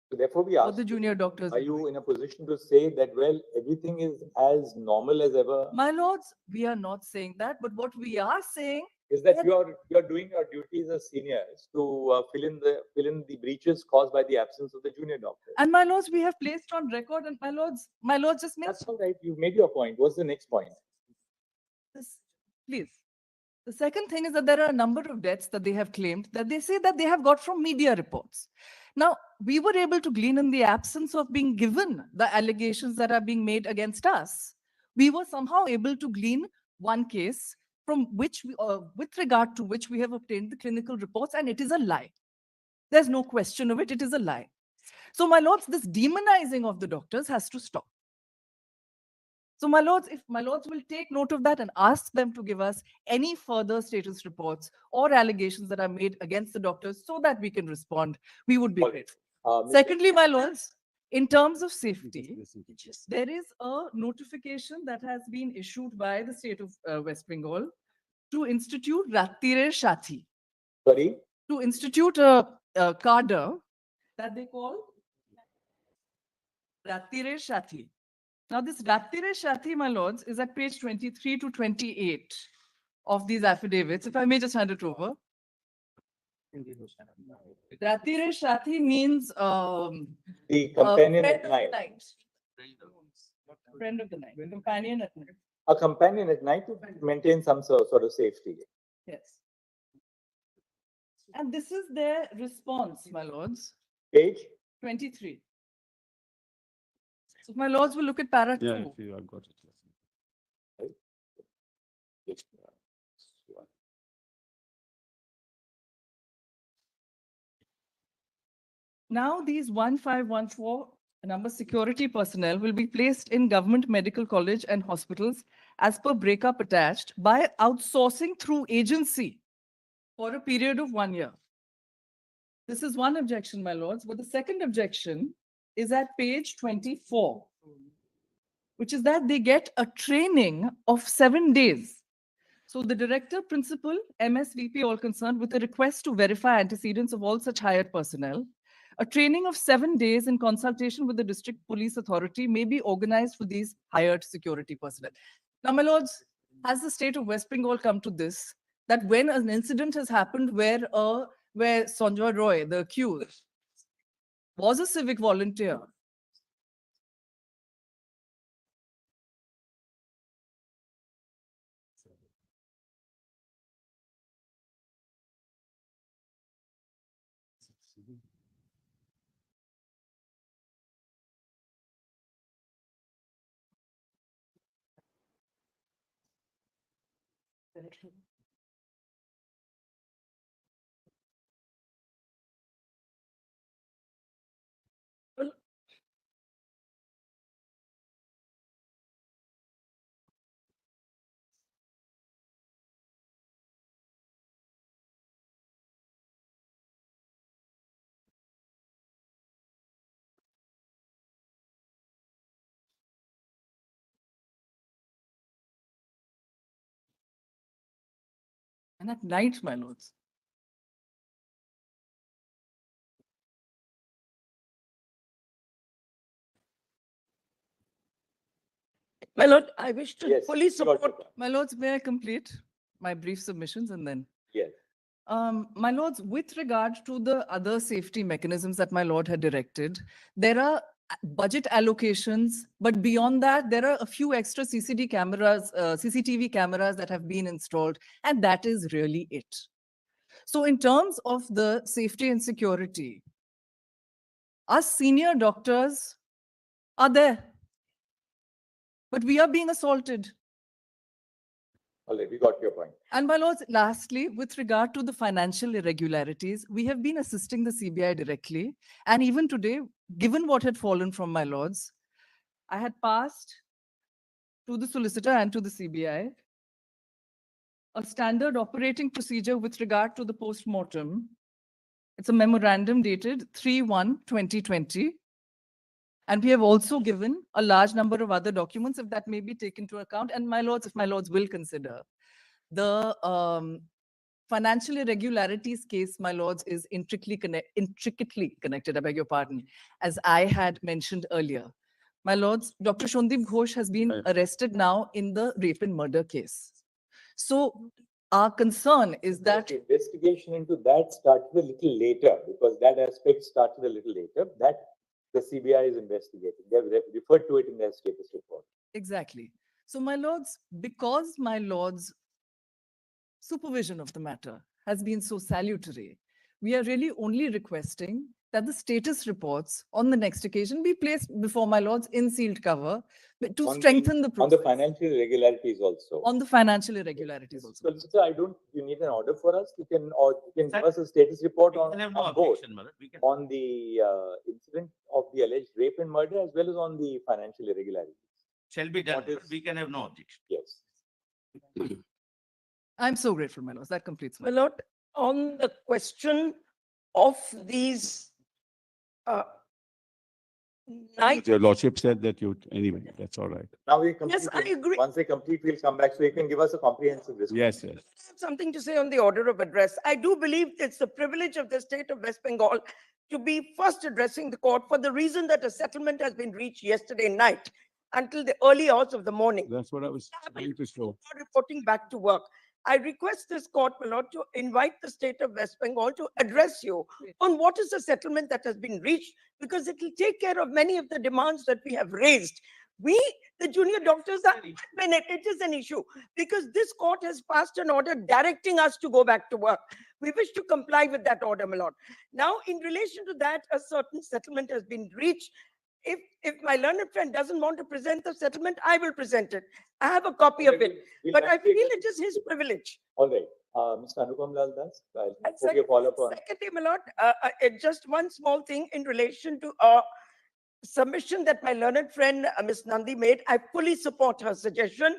So therefore we for ask, the junior doctors. are you in a position to say that, well, everything is as normal as ever? My lords, we are not saying that, but what we are saying Is that you are doing your duties as seniors to fill in the breaches caused by the absence of the junior doctors? and my lords, we have placed on record, and my lords, just make That's all right. You've made your point. What's the next point? this, please. The second thing is that there are a number of deaths that they have claimed that they say that they have got from media reports. Now, we were able to glean in the absence of being given the allegations that are being made against us. We were somehow able to glean one case from which, with regard to which we have obtained the clinical reports, and it is a lie. There's no question of it. It is a lie. So, my lords, this demonizing of the doctors has to stop. So, my lords, if my lords will take note of that and ask them to give us any further status reports or allegations that are made against the doctors so that we can respond, we would be All right. grateful. Mr. Secondly, my lords, in terms of safety, there is a notification that has been issued by the state of West Bengal to institute Rattire Shathi, Sorry? to institute a cadre that they call Rattire Shathi. Now, this Rattire Shathi, my lords, is at page 23 to 28 of these affidavits. If I may just hand it over. Rattire Shathi means The companion friend at of the night. night. Friend of the night, companion at night. A companion at night to maintain some sort of safety. Yes. And this is their response, my lords. Page? 23. So my lords will look at para Yeah, 2. if you have got it. Yes. Yes. Now these 1514 number security personnel will be placed in government medical college and hospitals as per breakup attached by outsourcing through agency for a period of 1 year. This is one objection, my lords. But the second objection is at page 24, which is that they get a training of 7 days. So the director, principal, MSVP, all concerned, with a request to verify antecedents of all such hired personnel. A training of 7 days in consultation with the district police authority may be organized for these hired security personnel. Now, my lords, has the state of West Bengal come to this, that when an incident has happened where Sanjoy Roy, the accused, was a civic volunteer, and at night, my lords. My lord, I wish to Yes, fully you got your support. point. My lords, may I complete my brief submissions and then? Yes. My lords, with regard to the other safety mechanisms that my lord had directed, there are budget allocations, but beyond that, there are a few extra CCTV cameras that have been installed, and that is really it. So in terms of the safety and security, us senior doctors are there, but we are being assaulted. All right, we got your point. And my lords, lastly, with regard to the financial irregularities, we have been assisting the CBI directly. And even today, given what had fallen from my lords, I had passed to the solicitor and to the CBI a standard operating procedure with regard to the post-mortem. It's a memorandum dated 3/1/2020. And we have also given a large number of other documents, if that may be taken into account. And my lords, if my lords will consider, the financial irregularities case, my lords, is intricately connected, I beg your pardon, as I had mentioned earlier. My lords, Dr. Shondip Ghosh has been arrested now in the rape and murder case. So our concern is that The investigation into that started a little later, because that aspect started a little later. That the CBI is investigating. They have referred to it in their status report. exactly. So my lords, because my lords' supervision of the matter has been so salutary, we are really only requesting that the status reports on the next occasion be placed before my lords in sealed cover to strengthen the On the process. financial irregularities also. On the financial irregularities also. So you need an order for us? You can give us a status report on both. On the incident of the alleged rape and murder, as well as on the financial irregularities. Shall be done. We can have no objection. Yes. I'm so grateful, my lords. That completes my. My lord, on the question of these night. Your lordship said that anyway, that's all right. Now we complete. Yes, I agree. Once they complete, we'll come back, so you can give us a comprehensive response. Yes, yes. I have something to say on the order of address. I do believe it's the privilege of the state of West Bengal to be first addressing the court for the reason that a settlement has been reached yesterday night until the early hours of the morning. That's what I was trying to show. Reporting back to work. I request this court, my lord, to invite the state of West Bengal to address you on what is the settlement that has been reached, because it will take care of many of the demands that we have raised. The junior doctors are, it is an issue because this court has passed an order directing us to go back to work. We wish to comply with that order, my lord. Now, in relation to that, a certain settlement has been reached. If my learned friend doesn't want to present the settlement, I will present it. I have a copy of it, but I feel it is his privilege. All right. Mr. Anupam Lal Das, I'll And hope you follow up on. secondly, my lord, just one small thing in relation to submission that my learned friend, Ms. Nandi made. I fully support her suggestion.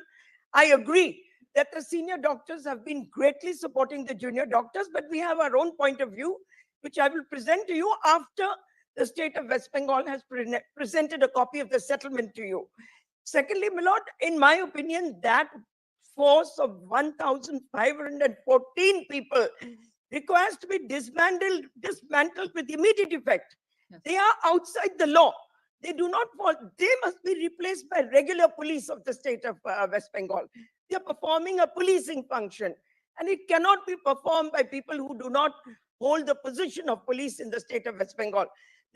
I agree that the senior doctors have been greatly supporting the junior doctors, but we have our own point of view, which I will present to you after the state of West Bengal has presented a copy of the settlement to you. Secondly, my lord, in my opinion, that force of 1,514 people requires to be dismantled with immediate effect. Yes. They are outside the law. They do not fall. They must be replaced by regular police of the state of West Bengal. They are performing a policing function, and it cannot be performed by people who do not hold the position of police in the state of West Bengal.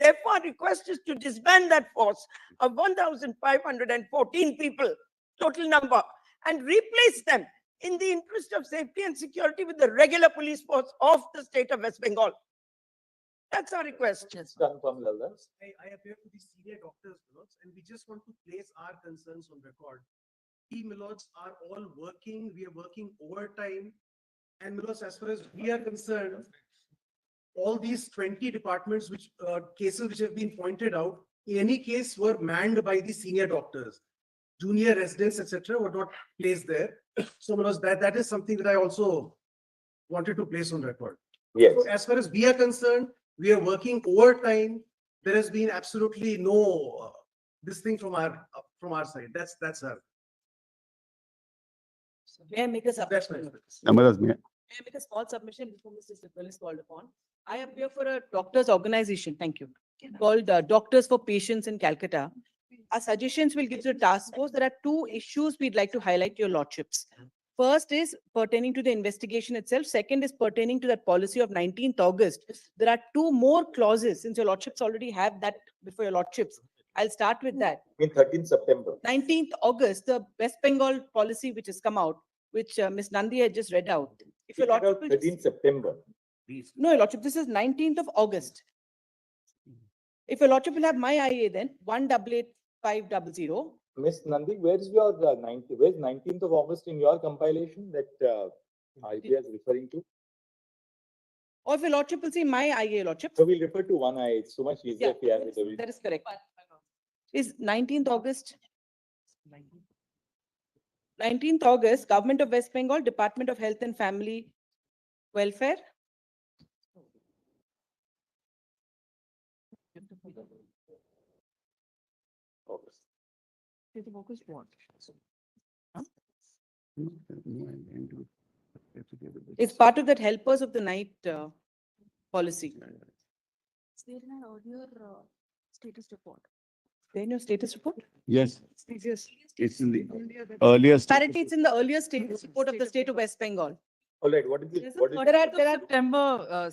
Therefore, our request is to disband that force of 1,514 people, total number, and replace them in the interest of safety and security with the regular police force of the state of West Bengal. That's our request. Mr. Anupam Lal Das. I appear to the senior doctors, Milords, and we just want to place our concerns on record. We, Milords, are all working. We are working overtime. And Milords, as far as we are concerned, all these 20 departments, cases which have been pointed out, in any case were manned by the senior doctors. Junior residents, etc., were not placed there. So, Milords, that is something that I also wanted to place on record. Yes. So as far as we are concerned, we are working overtime. There has been absolutely no this thing from our side. That's our. May I make a That's submission? my. May I? May I make a small submission before Mr. Sipal is called upon? I appear for a doctors organization, thank you, called Doctors for Patients in Calcutta. Our suggestions will give to the task force. There are two issues we'd like to highlight to your lordships. First is pertaining to the investigation itself. Second is pertaining to that policy of 19th August. There are two more clauses, since your lordships already have that before your lordships. I'll start with that. In 13th September. 19th August, the West Bengal policy which has come out, which Ms. Nandi had just read out. If your lordship will just- 13th September. No, your lordship, this is 19th of August. If your lordship will have my IA then, 188500. Miss Nandi, where's 19th of August in your compilation that IPA is referring to? Or if your lordship will see my IA, lordship. So we'll refer to one IA. It's so much easier Yeah, if we have it every. that is correct. Is 19th August. 19th August, Government of West Bengal, Department of Health and Family Welfare. August. It's part of that helpers of the night policy. Is there an earlier status report? Then your status report? Yes, Yes. it's in the earliest. Apparently, it's in the earlier status report of the state of West Bengal. All right, what is it? What is There are September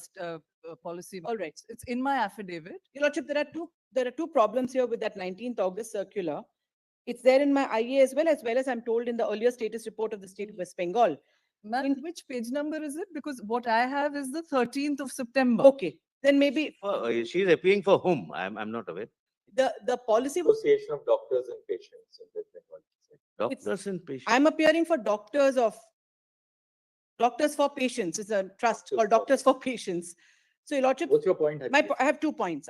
policy. all right. It's in my affidavit. Your lordship, there are two problems here with that 19th August circular. It's there in my IA as well as I'm told in the earlier status report of the state of West Bengal. Ma'am, which page number is it? Because what I have is the 13th of September. Okay, then maybe She's appealing for whom? I'm not aware. the policy was, Association of Doctors and Patients in West Bengal. Doctors and patients. I'm appearing for Doctors for Patients. It's a trust called Doctors for Patients. So your lordship, What's your point? I have 2 points.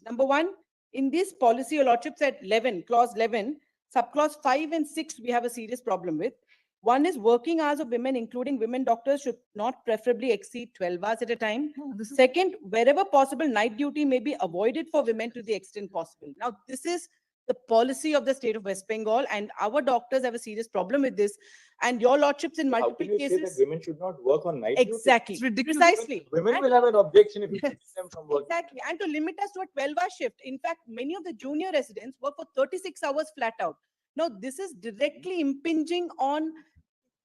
Number one, in this policy, your lordship said 11, clause 11, subclause 5 and 6, we have a serious problem with. One is working hours of women, including women doctors, should not preferably exceed 12 hours at a time. Second, wherever possible, night duty may be avoided for women to the extent possible. Now, this is the policy of the state of West Bengal, and our doctors have a serious problem with this. And your lordships in How multiple can you say that cases. women should not work on night duty? Exactly. It's ridiculous. Precisely. Women And- will have an objection if you Yes. keep them from working. Exactly. And to limit us to a 12-hour shift. In fact, many of the junior residents work for 36 hours flat out. Now, this is directly impinging on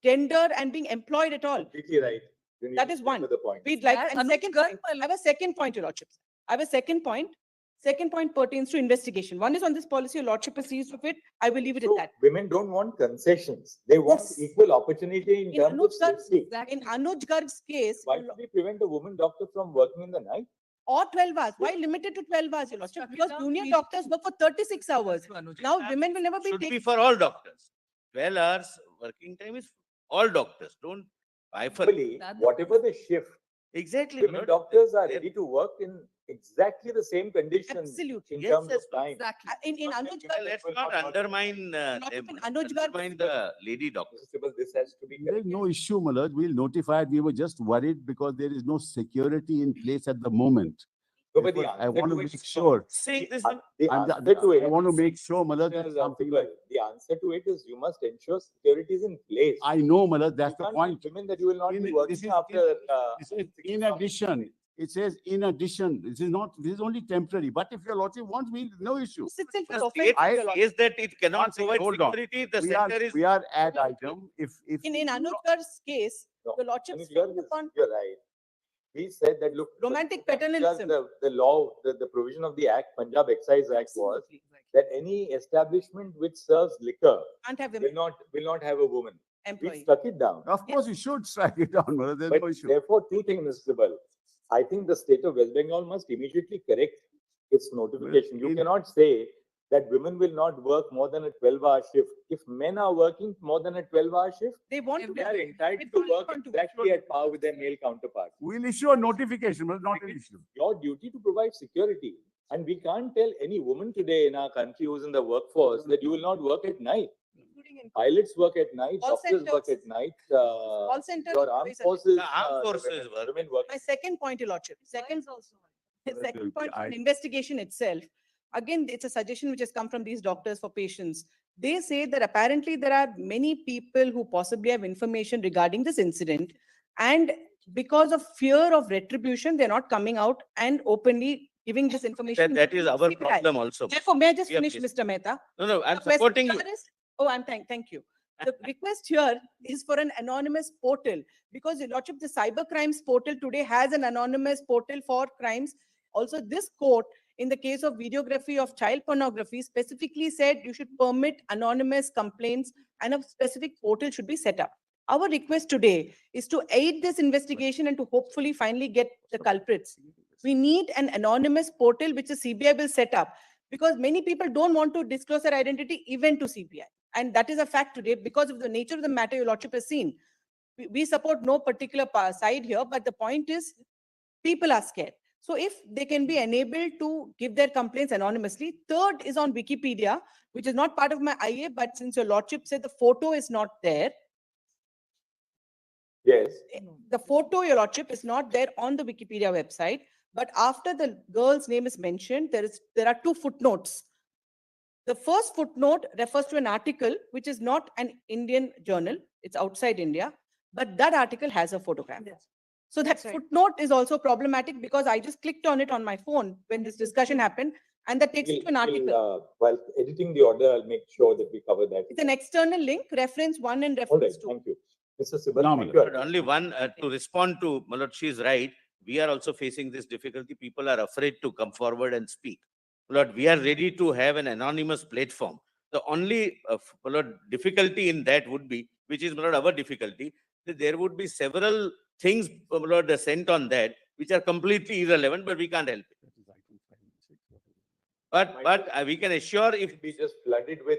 gender and being employed at all. Completely right. You need That to is stick one. to the point. We'd like, And and second Anushka, point, I have a second point, your lordships. I have a second point. Second point pertains to investigation. One is on this policy, your lordship is seized of it. I will leave it at So that. women don't want concessions. They want Yes. equal opportunity in In terms of Anuj Garg's, safety. in Anuj Garg's case, Why should we prevent a woman doctor from working in the night? or 12 hours. Why limited to 12 hours, your lordship? Because junior doctors work for 36 hours. Now women will never be Should be taken. for all doctors. 12 hours working time is all doctors. Don't bifurcate. Equally, whatever the shift, Exactly. women Lord. doctors are They're- ready to work in exactly the same conditions Absolutely. in Yes, terms yes, of time. Exactly. In Anuj Well, let's not undermine Not them, even Anuj Garg- undermine the lady doctors. This has to be There is corrected. no issue, my lord. We'll notify it. We were just worried because there is no security in place at the moment. No, but the Therefore, I answer want to to make it- sure. Saying this, The I'm answer to it. I want to make sure, my lord, that Mr. something Subal, like, the answer to it is you must ensure security is in place. I know, my lord, that's You the can't point. tell women that you will not In- be this working is- after. This is in addition, it says in addition, this is not, this is only temporary, but if your lordship wants, we, no issue. This itself is the offensive, state your lordship. says that it cannot One second, provide hold on. security. The We are, center is. we are ad item, if. In Anuj Garg's case, No, your lordship Anuj frowned Garg is- upon You're right. We said that, look. romantic because paternalism. The law, the provision of the Act, Punjab Excise Act was Absolutely. that any establishment which serves liquor Can't have will women not have a woman. We employee. struck it down. Of course, you should strike it down, brother. There's But no issue. therefore, two things, Mr. Subal. I think the state of West Bengal must immediately correct its notification. You in- cannot say that women will not work more than a 12-hour shift. If men are working more than a 12-hour shift, They want to they are entitled They to don't work want to. exactly at par with their male counterparts. We'll issue a notification, but not an issue. Your duty to provide security. And we can't tell any woman today in our country who's in the workforce that you will not work at night. including in Pilots work at night, Call doctors work centers. at night, call centers. your armed forces. The armed the forces women- work. women work. My second point, your lordship. Second, also. the second point I- on investigation itself. Again, it's a suggestion which has come from these doctors for patients. They say that apparently there are many people who possibly have information regarding this incident. And because of fear of retribution, they're not coming out and openly giving this information. That is our CBI. problem also. Therefore, may I just Yeah, finish, please. Mr. Mehta? No, I'm The question supporting you. here is- Oh, thank you. The request here is for an anonymous portal because your lordship, the cyber crimes portal today has an anonymous portal for crimes. Also, this court, in the case of videography of child pornography, specifically said you should permit anonymous complaints and a specific portal should be set up. Our request today is to aid this investigation and to hopefully finally get the culprits. We need an anonymous portal which the CBI will set up because many people don't want to disclose their identity even to CBI. And that is a fact today because of the nature of the matter your lordship has seen. We support no particular side here, but the point is people are scared. So if they can be enabled to give their complaints anonymously. Third is on Wikipedia, which is not part of my IA, but since your lordship said the photo is not there, Yes. the photo, your lordship, is not there on the Wikipedia website. But after the girl's name is mentioned, there are two footnotes. The first footnote refers to an article which is not an Indian journal. It's outside India, but that article has a photograph. So that footnote is also problematic because I just clicked on it on my phone when this discussion happened, and that takes me to an article. While editing the order, I'll make sure that we cover that. It's an external link, reference 1 and All right, reference 2. thank you. Mr. Subal, No, thank But you. only one, to respond to Malad, she is right. We are also facing this difficulty. People are afraid to come forward and speak. Malad, we are ready to have an anonymous platform. The only Malad, difficulty in that would be, which is Malad, our difficulty, that there would be several things Malad, sent on that which are completely irrelevant, but we can't help it. But we can assure if Be just flooded with.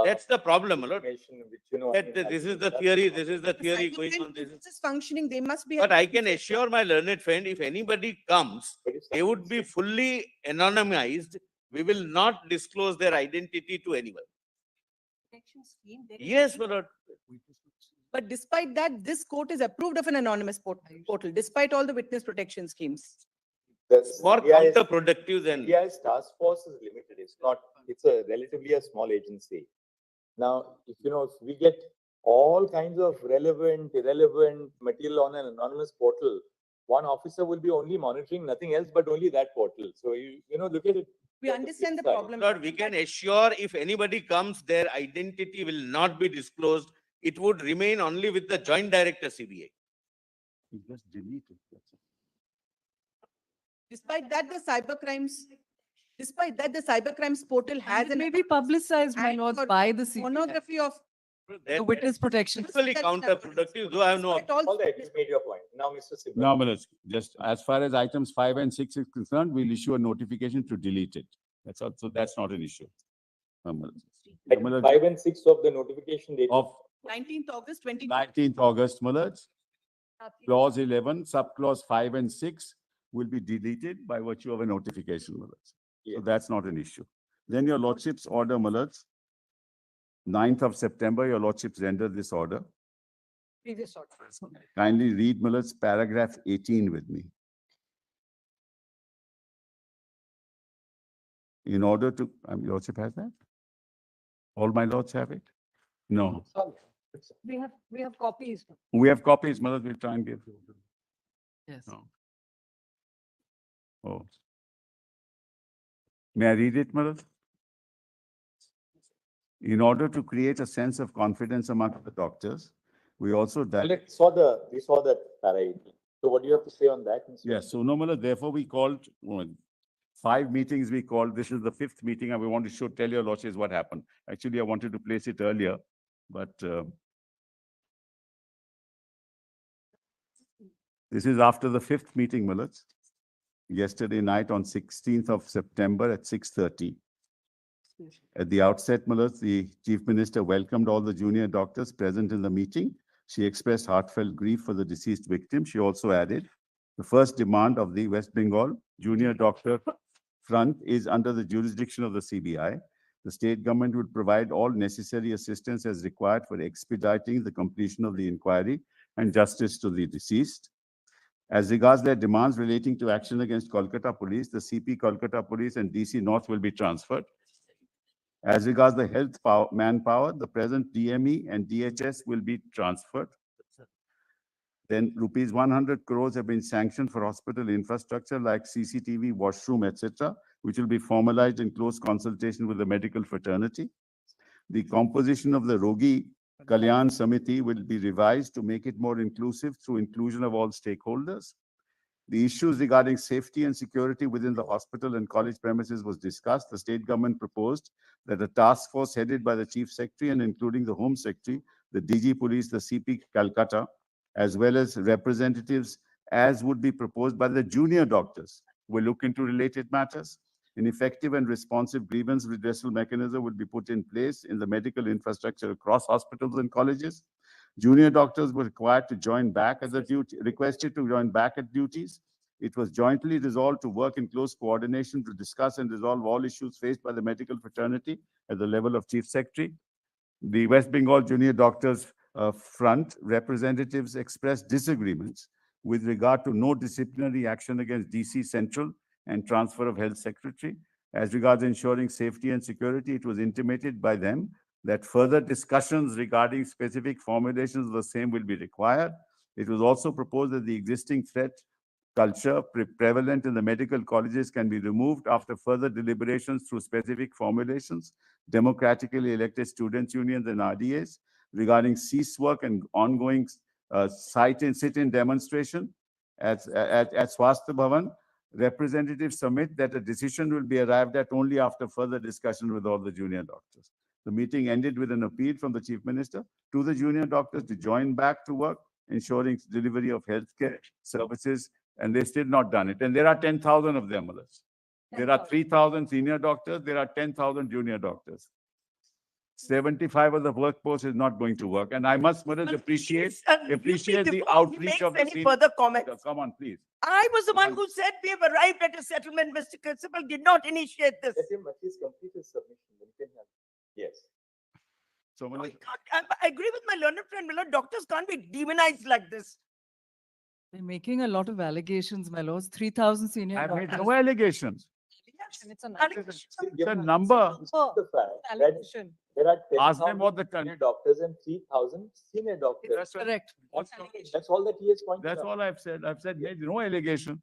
that's the problem, Malad, information which, you know, that this is the theory, this is the theory going on. This is. This is functioning, they must be. But I can assure my learned friend, if anybody comes, they would be fully anonymized. We will not disclose their identity to anyone. Protection scheme, there is Yes, nothing- Malad. But despite that, this court is approved of an anonymous portal, despite all the witness protection schemes. More CBI's counterproductive than. CBI's task force is limited. It's a relatively a small agency. Now, if we get all kinds of relevant, irrelevant material on an anonymous portal, one officer will be only monitoring nothing else but only that portal. So look at it. We understand the Side. problem. Lord, we can assure if anybody comes, their identity will not be disclosed. It would remain only with the joint director CBI. Just delete it. That's it. Despite that, the cyber crimes Despite that, the cybercrimes portal has And it an may be publicized, my and lords, for by the CBI, pornography of the witness protection. Totally counterproductive, though I have no. Despite all All right, you made your point. Now, Mr. Sibal. Now, Manoj, just as far as items 5 and 6 is concerned, we'll issue a notification to delete it. That's all. So that's not an issue. Manoj. Item Manoj, 5 and 6 of the notification date. Of 19th August 20. 19th August, Manoj, clause 11, subclause 5 and 6 will be deleted by virtue of a notification, Manoj. So Yes. that's not an issue. Then your lordship's order, Manoj, 9th of September, your lordships rendered this order. Previous order. Kindly read, Manoj, paragraph 18 with me. In order to, your lordship has that? All my lords have it? No. We have copies. We have copies, Manoj, we'll try and give. Yes. No. Oh. May I read it, Manoj? In order to create a sense of confidence among the doctors, we also We saw that para 18. So what do you have to say on that? Mr. yes, so no, Manoj, therefore we called 5 meetings we called. This is the 5th meeting and we want to tell your lordships what happened. Actually, I wanted to place it earlier, but this is after the 5th meeting, Manoj. Yesterday night on 16th of September at 6:30. At the outset, Manoj, the Chief Minister welcomed all the junior doctors present in the meeting. She expressed heartfelt grief for the deceased victim. She also added, the first demand of the West Bengal Junior Doctor Front is under the jurisdiction of the CBI. The state government will provide all necessary assistance as required for expediting the completion of the inquiry and justice to the deceased. As regards their demands relating to action against Kolkata Police, the CP Kolkata Police and DC North will be transferred. As regards the health manpower, the present DME and DHS will be transferred. Then rupees 100 crores have been sanctioned for hospital infrastructure like CCTV, washroom, etc., which will be formalized in close consultation with the medical fraternity. The composition of the Rogi Kalyan Samiti will be revised to make it more inclusive through inclusion of all stakeholders. The issues regarding safety and security within the hospital and college premises was discussed. The state government proposed that a task force headed by the Chief Secretary and including the Home Secretary, the DG Police, the CP Calcutta, as well as representatives as would be proposed by the junior doctors, will look into related matters. An effective and responsive grievance redressal mechanism will be put in place in the medical infrastructure across hospitals and colleges. Junior doctors were required to join back at requested to join back at duties. It was jointly resolved to work in close coordination to discuss and resolve all issues faced by the medical fraternity at the level of Chief Secretary. The West Bengal Junior Doctors Front representatives expressed disagreements with regard to no disciplinary action against DC Central and transfer of Health Secretary. As regards ensuring safety and security, it was intimated by them that further discussions regarding specific formulations of the same will be required. It was also proposed that the existing threat culture prevalent in the medical colleges can be removed after further deliberations through specific formulations, democratically elected students' unions and RDAs regarding cease work and ongoing sit-in demonstration at Swasthya Bhavan. Representatives submit that a decision will be arrived at only after further discussion with all the junior doctors. The meeting ended with an appeal from the Chief Minister to the junior doctors to join back to work, ensuring delivery of healthcare services, and they've still not done it. And there are 10,000 of them, Malas. There are 3,000 senior doctors, there are 10,000 junior doctors. 75 of the workforce is not going to work. And I must, Malas, appreciate the outreach of the any senior. further comments. Come on, please. I was the one who said we have arrived at a settlement. Mr. Principal did not initiate this. Let him at least complete his submission. Then you can have. Yes. So, Malas, I agree with my learned friend, Miller. Doctors can't be demonized like this. They're making a lot of allegations, my lords. 3,000 senior I've made doctors. no allegations. And it's an The number. The fact that allegation. there are Ask them what the 10,000 junior doctors and 3,000 senior doctors. Correct. That's all that he has pointed That's out. all I've said. I've said made no allegation.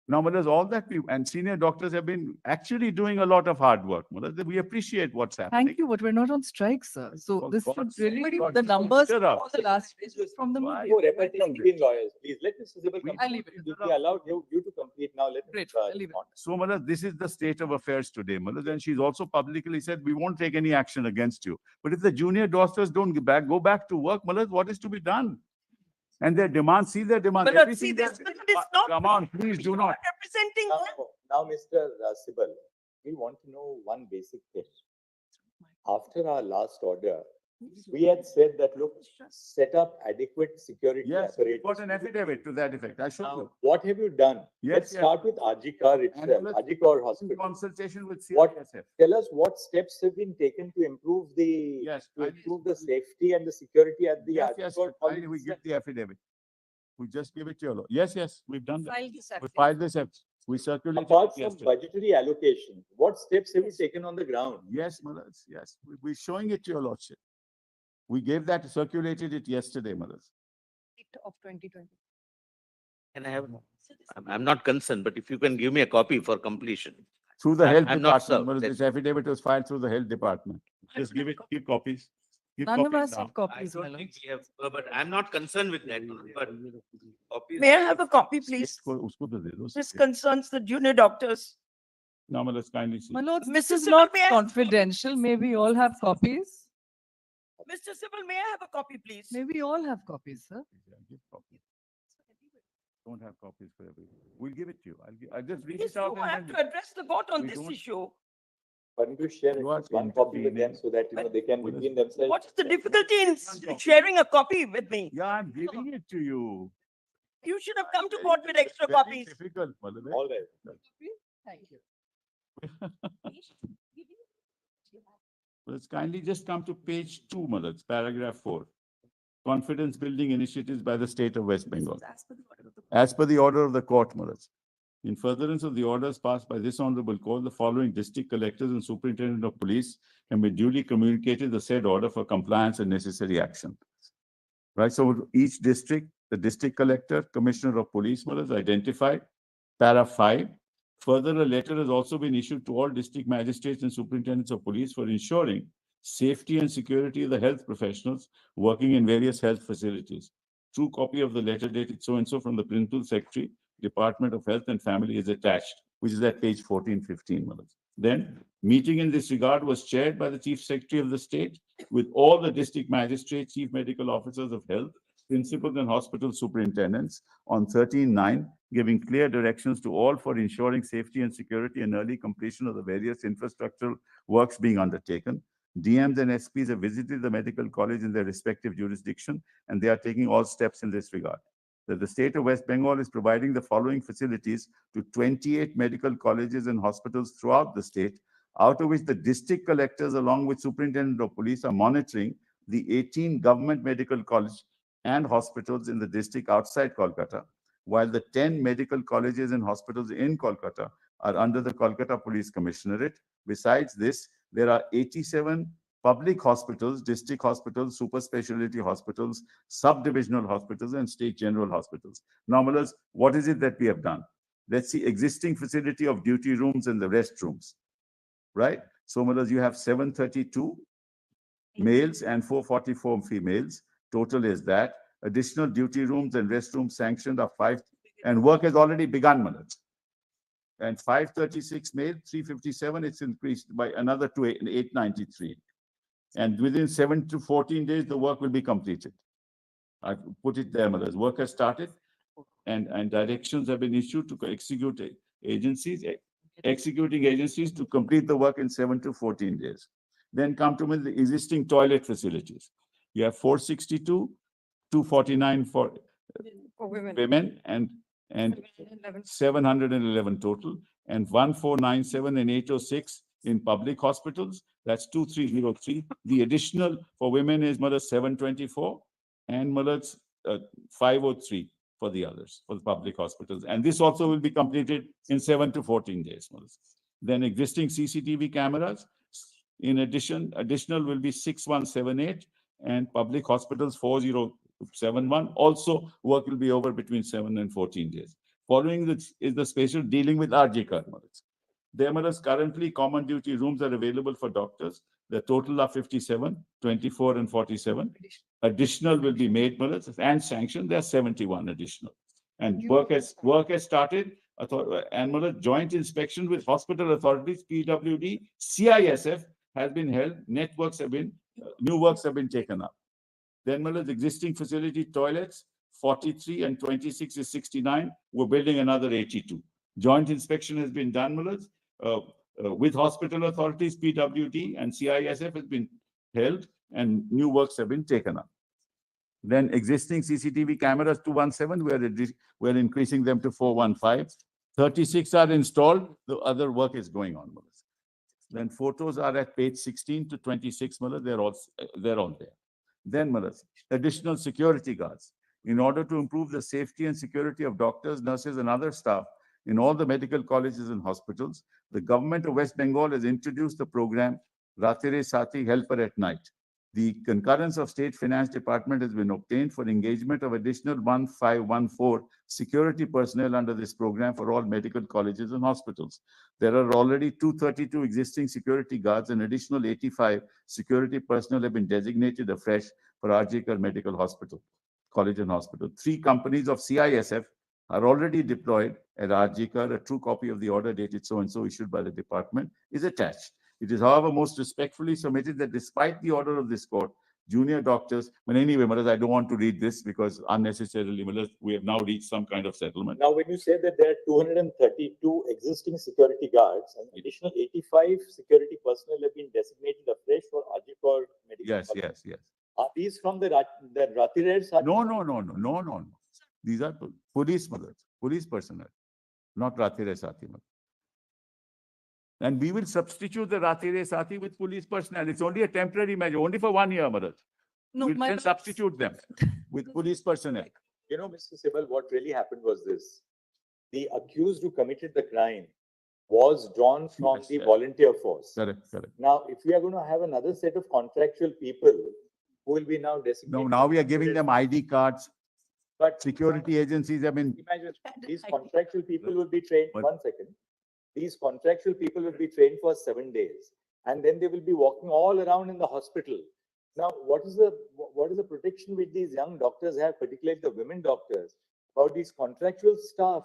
Now, Malas, all that and senior doctors have been actually doing a lot of hard work. Malas, we appreciate what's happening. Thank you, but we're not on strike, sir. So For this should God's really, sake, God, the numbers shut up. for the last from the Why media. Oh, repeating between lawyers, please. Let Mr. Sibal complete. I'll leave it. If we allow you to complete now, let Great, him I'll leave it. respond. So, Malas, this is the state of affairs today, Malas, and she's also publicly said, we won't take any action against you. But if the junior doctors don't go back to work, Malas, what is to be done? And their demands, see their demands. But see, everything this that- is not Come on, please do not. representing them. Now, Mr. Sibal, we want to know one basic thing. After our last order, we had said that, look, set up adequate security Yes, we apparatus. got an affidavit to that effect. I showed Now, you. what have you done? Yes, Let's yes. start with Ajikar itself, let's- Ajikar In Hospital. consultation with What- CISF. Tell us what steps have been taken to improve Yes, to improve the safety and the security at the Yes, yes, Ajikar we College give itself. the affidavit. We just give it to you. Yes, yes, we've done that. File this We filed this, we circulated Apart it from yesterday. budgetary allocation, what steps have you taken on the ground? Yes, Malas, yes, we're showing it to your lordship. We gave that, circulated it yesterday, Malas. Of 2020. Can I have, I'm not concerned, but if you can give me a copy for completion. Through the I'm- health I'm not department, served. Malas, this affidavit was filed through the health department. Just give it, give copies. Give None of copies us now. have I copies, my don't lord. think we have, but I'm not concerned with that, but copies. May I have a copy, please? Usko to de do. This concerns the junior doctors. Now, Malas, kindly see. My lord, this Mr. is Sibal, not may I- confidential. May we all have copies? Mr. Sibal, may I have a copy, please? May we all have copies, sir? Yeah, give copies. Don't have copies for everyone. We'll give it to you. I'll just read Yes, it out you and have then. to address the court on we this don't- issue. Why don't you share You are one copy with them intervening. so that, they can What is- between themselves. What is the difficulty in copy. sharing a copy with me? Yeah, I'm giving it to you. You should have come to court with extra Very copies. difficult, Malas. All right. Thank you. Let's kindly just come to page 2, Malas, paragraph 4. Confidence building initiatives by the state of West Bengal. As per the order of the court, Malas. In furtherance of the orders passed by this honorable court, the following district collectors and superintendent of police can be duly communicated the said order for compliance and necessary action. Right, so each district, the district collector, commissioner of police, Malas, identified. Para 5. Further, a letter has also been issued to all district magistrates and superintendents of police for ensuring safety and security of the health professionals working in various health facilities. True copy of the letter dated so-and-so from the Principal Secretary, Department of Health and Family is attached, which is at page 1415. Malas. Then, meeting in this regard was chaired by the Chief Secretary of the state with all the district magistrates, chief medical officers of health, principals and hospital superintendents on 13/9, giving clear directions to all for ensuring safety and security and early completion of the various infrastructural works being undertaken. DMs and SPs have visited the medical college in their respective jurisdiction, and they are taking all steps in this regard. That the state of West Bengal is providing the following facilities to 28 medical colleges and hospitals throughout the state, out of which the district collectors, along with superintendent of police, are monitoring the 18 government medical college and hospitals in the district outside Kolkata, while the 10 medical colleges and hospitals in Kolkata are under the Kolkata Police Commissionerate. Besides this, there are 87 public hospitals, district hospitals, super specialty hospitals, sub-divisional hospitals, and state general hospitals. Now, Malas, what is it that we have done? Let's see, existing facility of duty rooms and the restrooms, right? So, Malas, you have 732 males and 444 females. Total is that. Additional duty rooms and restrooms sanctioned are 5, and work has already begun, Malas. And 536 male, 357, it's increased by another 893. And within 7 to 14 days, the work will be completed. I've put it there, Malas. Work has started and directions have been issued to executing agencies to complete the work in 7 to 14 days. Then come to the existing toilet facilities. You have 462, 249 for women and 711 total, and 1497 and 806 in public hospitals. That's 2303. The additional for women is Malas 724 and Malas 503 for the others, for the public hospitals. And this also will be completed in 7 to 14 days, Malas. Then existing CCTV cameras. In addition, additional will be 6178 and public hospitals 4071. Also, work will be over between 7 and 14 days. Following this is the special dealing with RJ Malas. There, Malas, currently common duty rooms are available for doctors. The total are 57, 24 and 47. Additional will be made, Malas, and sanctioned. There are 71 additional. And work has started. And Malas, joint inspection with hospital authorities, PWD, CISF has been held. New works have been taken up. Then, Malas, existing facility toilets, 43 and 26 is 69. We're building another 82. Joint inspection has been done, Malas, with hospital authorities, PWD and CISF has been held and new works have been taken up. Then existing CCTV cameras, 217, we're increasing them to 415. 36 are installed. The other work is going on, Malas. Then photos are at page 16 to 26, Malas. They're all there. Then, Malas, additional security guards. In order to improve the safety and security of doctors, nurses, and other staff in all the medical colleges and hospitals, the government of West Bengal has introduced the program Ratire Sati Helper at Night. The concurrence of State Finance Department has been obtained for engagement of additional 1514 security personnel under this program for all medical colleges and hospitals. There are already 232 existing security guards and additional 85 security personnel have been designated afresh for RJ Medical Hospital, College and Hospital. 3 companies of CISF are already deployed at RJ. A true copy of the order dated so-and-so issued by the department is attached. It is, however, most respectfully submitted that despite the order of this court, junior doctors, but anyway, Maharaj, I don't want to read this because unnecessarily, Maharaj, we have now reached some kind of settlement. Now, when you say that there are 232 existing security guards and additional 85 security personnel have been designated afresh for Ajipur Medical Yes, College. yes. Are these from the Ratires? No. These are police, Maharaj, police personnel, not Ratire Sati, Maharaj. And we will substitute the Ratire Sati with police personnel. It's only a temporary measure, only for 1 year, Maharaj. No, We'll then substitute them with police personnel. You know, Mr. Sibal, what really happened was this. The accused who committed the crime was drawn from the volunteer force. Correct. Now, if we are going to have another set of contractual people who will be now designated. No, now we are giving them ID cards. But security agencies have been. Imagine these contractual people will be trained. 1 second. These contractual people will be trained for 7 days, and then they will be walking all around in the hospital. Now, what is the protection which these young doctors have, particularly the women doctors, about these contractual staff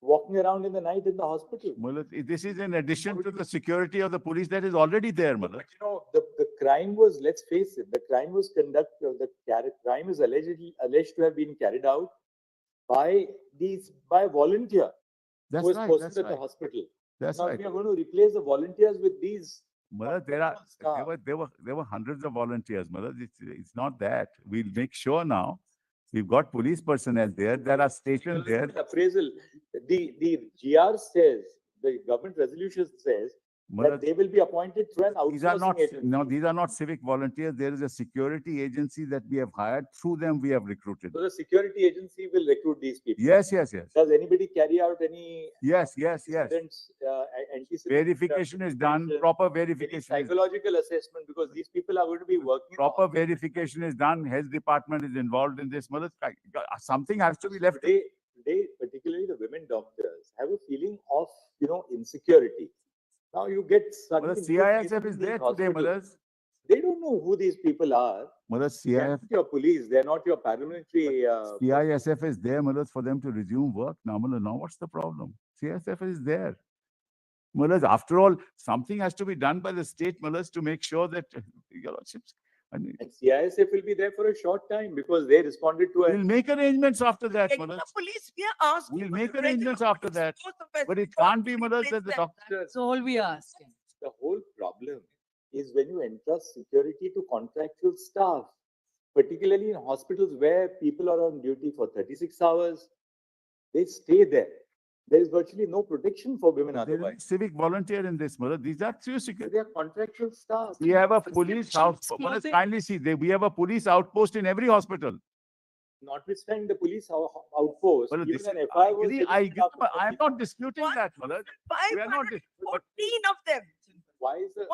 walking around in the night in the hospital? Mullah, this is in addition to the security of the police that is already there, Mullah. But you know, the crime was, let's face it, the crime was crime is alleged to have been carried out by a volunteer. That's who was right. posted at the hospital. That's now, right. we are going to replace the volunteers with these. Mullah, there were hundreds of volunteers, Mullah. It's not that. We'll make sure now. We've got police personnel there. There are stations there. Appraisal. The GR says, the government resolution says, that they will be appointed through an outsourcing agency. No, these are not civic volunteers. There is a security agency that we have hired. Through them, we have recruited. So the security agency will recruit these people. Yes. Does anybody carry out any? Yes. Verification is done. Proper verification. Psychological assessment, because these people are going to be working. Proper verification is done. Health department is involved in this. Something has to be left. Today, particularly the women doctors, have a feeling of insecurity. Now you get suddenly. CISF is there today, Maharaj. They don't know who these people are. Maharaj, They're not your police. They're not your paramilitary. CISF is there, Maharaj, for them to resume work. Now, what's the problem? CISF is there. Maharaj, after all, something has to be done by the state, Maharaj, to make sure that your lordships. And CISF will be there for a short time because they responded to We'll make arrangements after that, Maharaj. The police, we are asked. We'll make arrangements after that. But it can't be, Maharaj, that the doctors. That's all we ask. The whole problem is when you entrust security to contractual staff, particularly in hospitals where people are on duty for 36 hours, they stay there. There is virtually no protection for women otherwise. Civic volunteer in this, Maharaj. These are true security. They are contractual staff. We have a police outpost. Maharaj, kindly see, we have a police outpost in every hospital. Notwithstanding the police outpost, Well, even an FIR was I am not disputing that, Maharaj. We are not. 14 of them. Why is the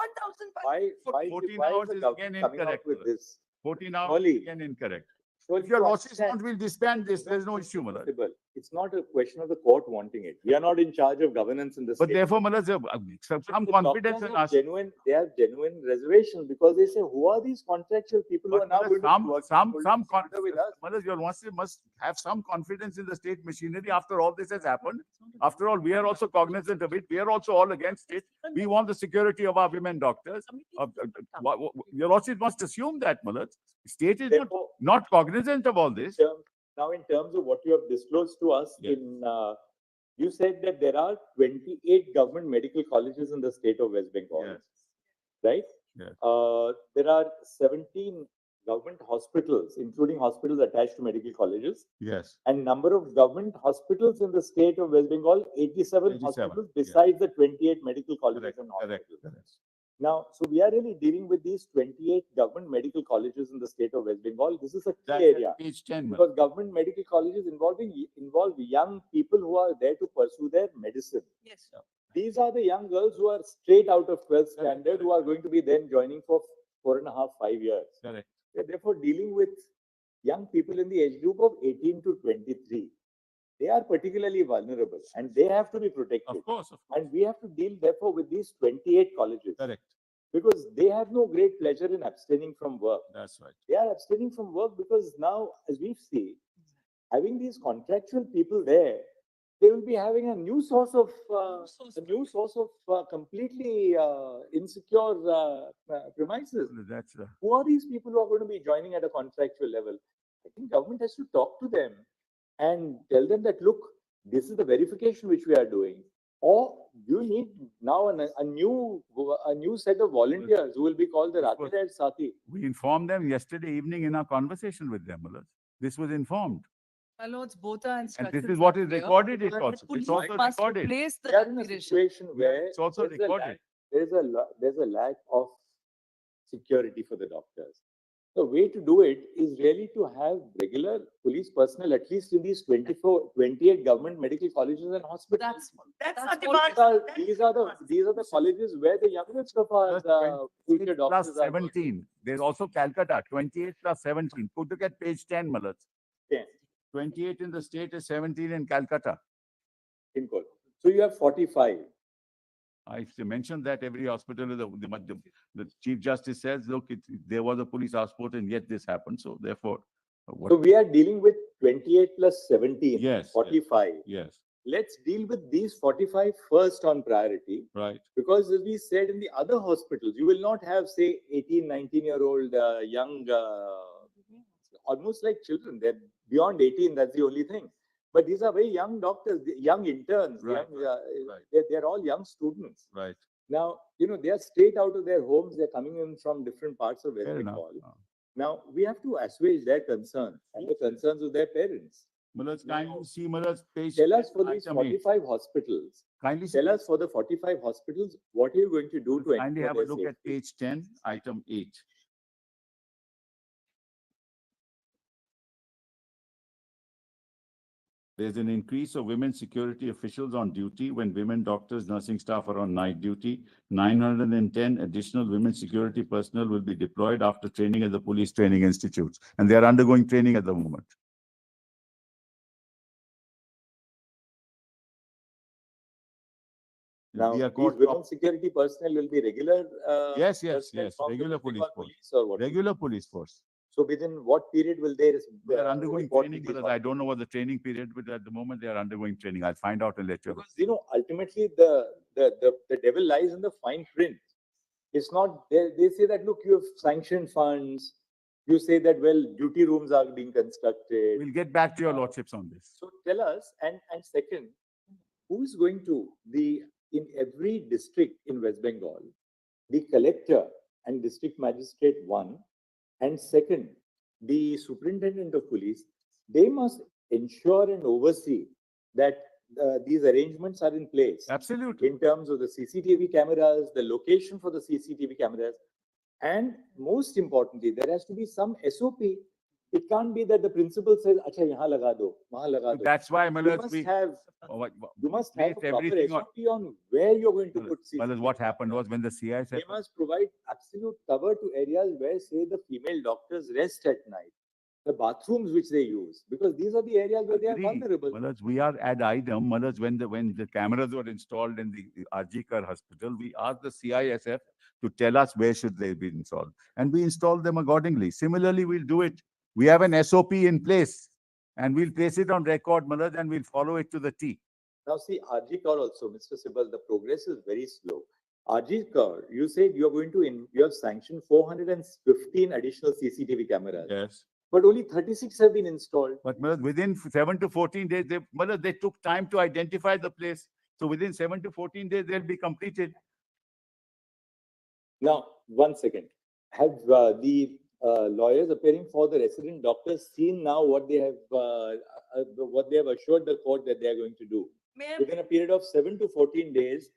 14 hours is again incorrect. With this? 14 hours is again incorrect. If your losses want, we'll disband this. There's no issue, Maharaj. it's not a question of the court wanting it. We are not in charge of governance in the But state. therefore, Malad, some The confidence doctors in have us. they have genuine reservations because they say, who are these contractual people who are But now going to be working shoulder with us? Malad, you must have some confidence in the state machinery after all this has happened. After all, we are also cognizant of it. We are also all against it. We want the security of our women doctors. Your lordship must assume that, Malad. State is Therefore, not cognizant of all this. Now, in terms of what you have disclosed to us Yes. you said that there are 28 government medical colleges in the state of West Bengal, Yes. right? Yes. There are 17 government hospitals, including hospitals attached to medical colleges. Yes. And number of government hospitals in the state of West Bengal, 87 87, hospitals yeah. besides the 28 medical colleges Correct, and correct, hospitals. correct. Now, so we are really dealing with these 28 government medical colleges in the state of West Bengal. This is a key That's area page 10. because government medical colleges involve young people who are there to pursue their medicine. Yes. These are the young girls who are straight out of 12th standard who are going to be then joining for 4.5, 5 years. Correct. We are therefore dealing with young people in the age group of 18 to 23. They are particularly vulnerable and they have to be protected. Of course. And we have to deal therefore with these 28 colleges. Correct. Because they have no great pleasure in abstaining from work. That's right. They are abstaining from work because now, as we see, having these contractual people there, they will be having a new source of completely insecure premises. That's Who are these people who are going to be joining at a contractual level? I think government has to talk to them and tell them that, look, this is the verification which we are doing. Or you need now a new set of volunteers who will be called the Rathired Sati. We informed them yesterday evening in our conversation with them, Malad. This was informed. My lords, both are And instructions. this is what are is clear. recorded. It's The also, police it's also must recorded. replace the We are in a declaration. situation where It's also there's a lack- recorded. there's a lack of security for the doctors. The way to do it is really to have regular police personnel, at least in these 28 government medical colleges and hospitals. That's That's our all- demand. These are the colleges where the youngest of our future Plus doctors are 17. There's also Calcutta, 28 plus 17. Could look at page 10, Malad. working 28 in the state is 17 in Calcutta. in Kolkata. So you have 45. I mentioned that every hospital, the Chief Justice says, look, there was a police passport and yet this happened. So therefore, So we are dealing with 28 plus 17, Yes, 45. yes, Let's deal with these 45 first on priority. right. Because as we said in the other hospitals, you will not have, say, 18, 19-year-old young, almost like children. They're beyond 18, that's the only thing. But these are very young doctors, young interns. Right, They're all young students. Right. Now, they are straight out of their homes. They're coming in from different parts of West Fair enough. Bengal. Now, we have to assuage their concerns and the concerns of their parents. Malad, kindly see Malad's page. Tell us for these item 8. 45 hospitals. Kindly Tell us for the 45 hospitals, what are you going to do to kindly ensure have a their look at safety? page 10, item 8. There's an increase of women security officials on duty when women doctors, nursing staff are on night duty. 910 additional women security personnel will be deployed after training at the police training institutes. And they are undergoing training at the moment. Now, We are these caught women security personnel will be regular. Yes, personnel from the regular West police Bengal force. or what? Regular police force. So within what period will they? They are undergoing report to training, these but I don't know what the training period, but at the moment they are undergoing training. I'll find out and let you know. Because ultimately the devil lies in the fine print. It's not they say that look, you have sanctioned funds. You say that well, duty rooms are being constructed. We'll get back to your lordships on this. So tell us, and second, who is going to the in every district in West Bengal, the collector and district magistrate one, and second, the superintendent of police, they must ensure and oversee that these arrangements are in place. Absolutely. In terms of the CCTV cameras, the location for the CCTV cameras, and most importantly, there has to be some SOP. It can't be that the principal says, "Acha, yahan laga do, wahan laga do." That's why, You Malad, must have a placed proper everything on. SOP on where you're going to put CCTV. Malad, what happened was when the CI said, They must provide absolute cover to areas where, say, the female doctors rest at night. the bathrooms which they use, because these are the areas where they are Agree. vulnerable. Maharaj, we are ad idem. Maharaj, when the cameras were installed in the RG hospital, we asked the CISF to tell us where should they be installed, and we installed them accordingly. Similarly, we'll do it. We have an SOP in place, and we'll place it on record, Maharaj, and we'll follow it to the T. Now see, RG Kaur also, Mr. Sibal, the progress is very slow. RG Kaur, you said you are going to, you have sanctioned 415 additional CCTV cameras. Yes. But only 36 have been installed. But Maharaj, within 7 to 14 days, Maharaj, they took time to identify the place. So within 7 to 14 days, they'll be completed. Now, 1 second. Have the lawyers appearing for the resident doctors seen now what they have assured the court that they are going to do? Within a period of 7 to 14 days,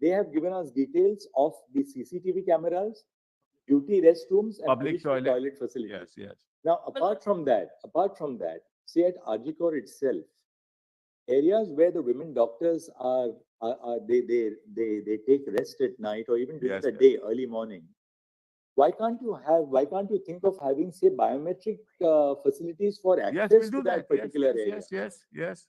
they have given us details of the CCTV cameras, duty restrooms, and Public additional toilet. toilet facilities. Yes, yes. Now, apart from that, say at RG Kaur itself, areas where the women doctors they take rest at night or even during Yes, the yes. day, early morning. Why can't you think of having, say, biometric facilities for Yes, access we'll to do that that. particular Yes, area? yes, yes, yes.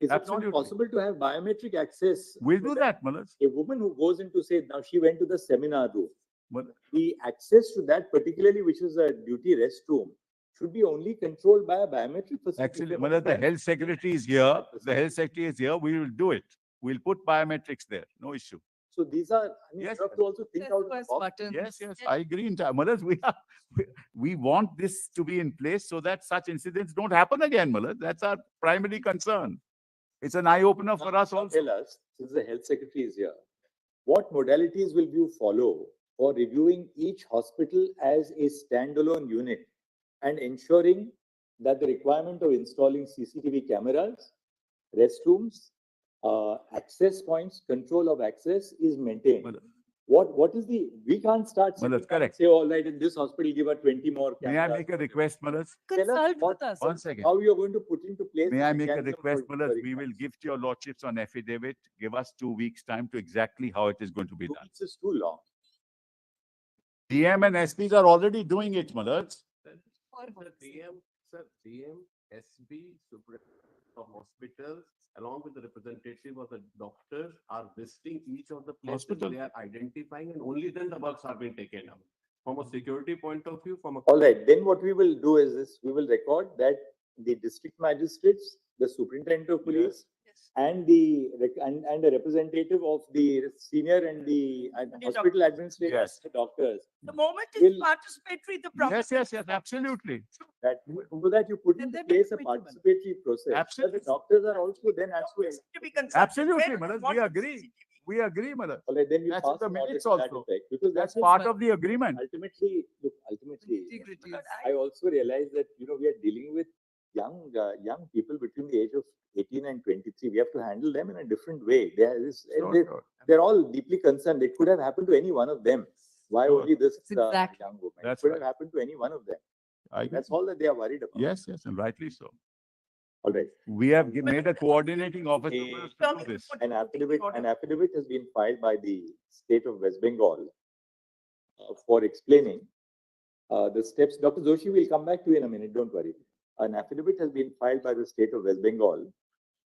Is Absolutely. it not possible to have biometric access? We'll so do that, Maharaj. A woman who goes into, say, now she went to the seminar room. But The access to that particularly, which is a duty restroom, should be only controlled by a biometric facility. actually, Maharaj, the health secretary is here. The health secretary is here. We will do it. We'll put biometrics there. No issue. So these are, Yes, you have to also think out of the box. Yes, yes, I agree. Maharaj, we want this to be in place so that such incidents don't happen again, Maharaj. That's our primary concern. It's an eye-opener for us also. Tell us, since the health secretary is here, what modalities will you follow for reviewing each hospital as a standalone unit and ensuring that the requirement of installing CCTV cameras, restrooms, access points, control of access is maintained? Maharaj, What is we can't start Maharaj, sitting back and correct. say, all right, in this hospital, give us 20 more May cameras. I make a request, Maharaj? Tell us Consult what- with us. One second. How you're going to put into place. May the I make a mechanism request, for Maharaj? ensuring We will that? give to your lordships on affidavit. Give us 2 weeks' time to exactly how it is going to be 2 done. weeks is too long. DM and SPs are already doing it, Maharaj. DM, sir, DM, SB, superintendent of hospitals, along with the representative of the doctors are visiting each of the places. Hospital. They are identifying, and only then the bugs are being taken out. From a security point of view, from a. All right, then what we will do is this, we will record that the district magistrates, the superintendent of police, and the representative of the senior and the hospital administrators, Yes. the doctors, The moment it's Will- participatory, the problem. Yes, absolutely. that so that you put Then into they place a will be human. participatory process. That Absolutely. the doctors are also then has to. To be consulted. Absolutely, Where Maharaj, what we is agree. CCTV? We agree, Maharaj. All right, then we That's pass in the an order minutes to that also. effect, because That's that's part of the agreement. ultimately, look, ultimately, Integrity is- I also realize that, we are dealing with young people between the age of 18 and 23. We have to handle them in a different way. Sure. They're all deeply concerned. It could have happened to any one of them. Why Sure. only this Exactly. young woman? That's It could right. have happened to any one of them. I agree. That's all that they are worried about. Yes, and rightly so. All right. We have made a coordinating officer A- for us to do this. An affidavit has been filed by the state of West Bengal for explaining the steps. Dr. Joshi will come back to you in a minute. Don't worry. An affidavit has been filed by the state of West Bengal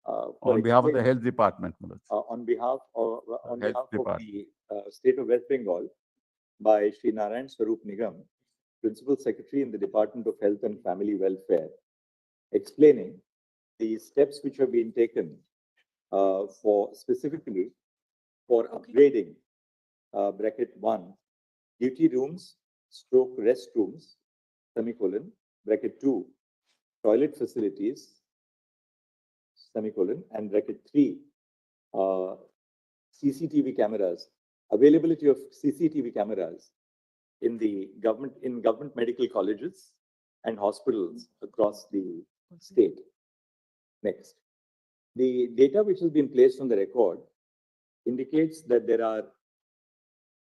for On behalf of the explaining- health department, Maharaj. on behalf of Health the state of West Bengal by Sri Narayan Swarup Nigam, Principal Secretary in the Department of Health and Family Welfare, explaining the steps which have been taken specifically for upgrading bracket 1 duty rooms stroke restrooms semicolon bracket 2 toilet facilities semicolon and bracket 3 CCTV cameras, availability of CCTV cameras in government medical colleges and hospitals across the state. Next, the data which has been placed on the record indicates that there are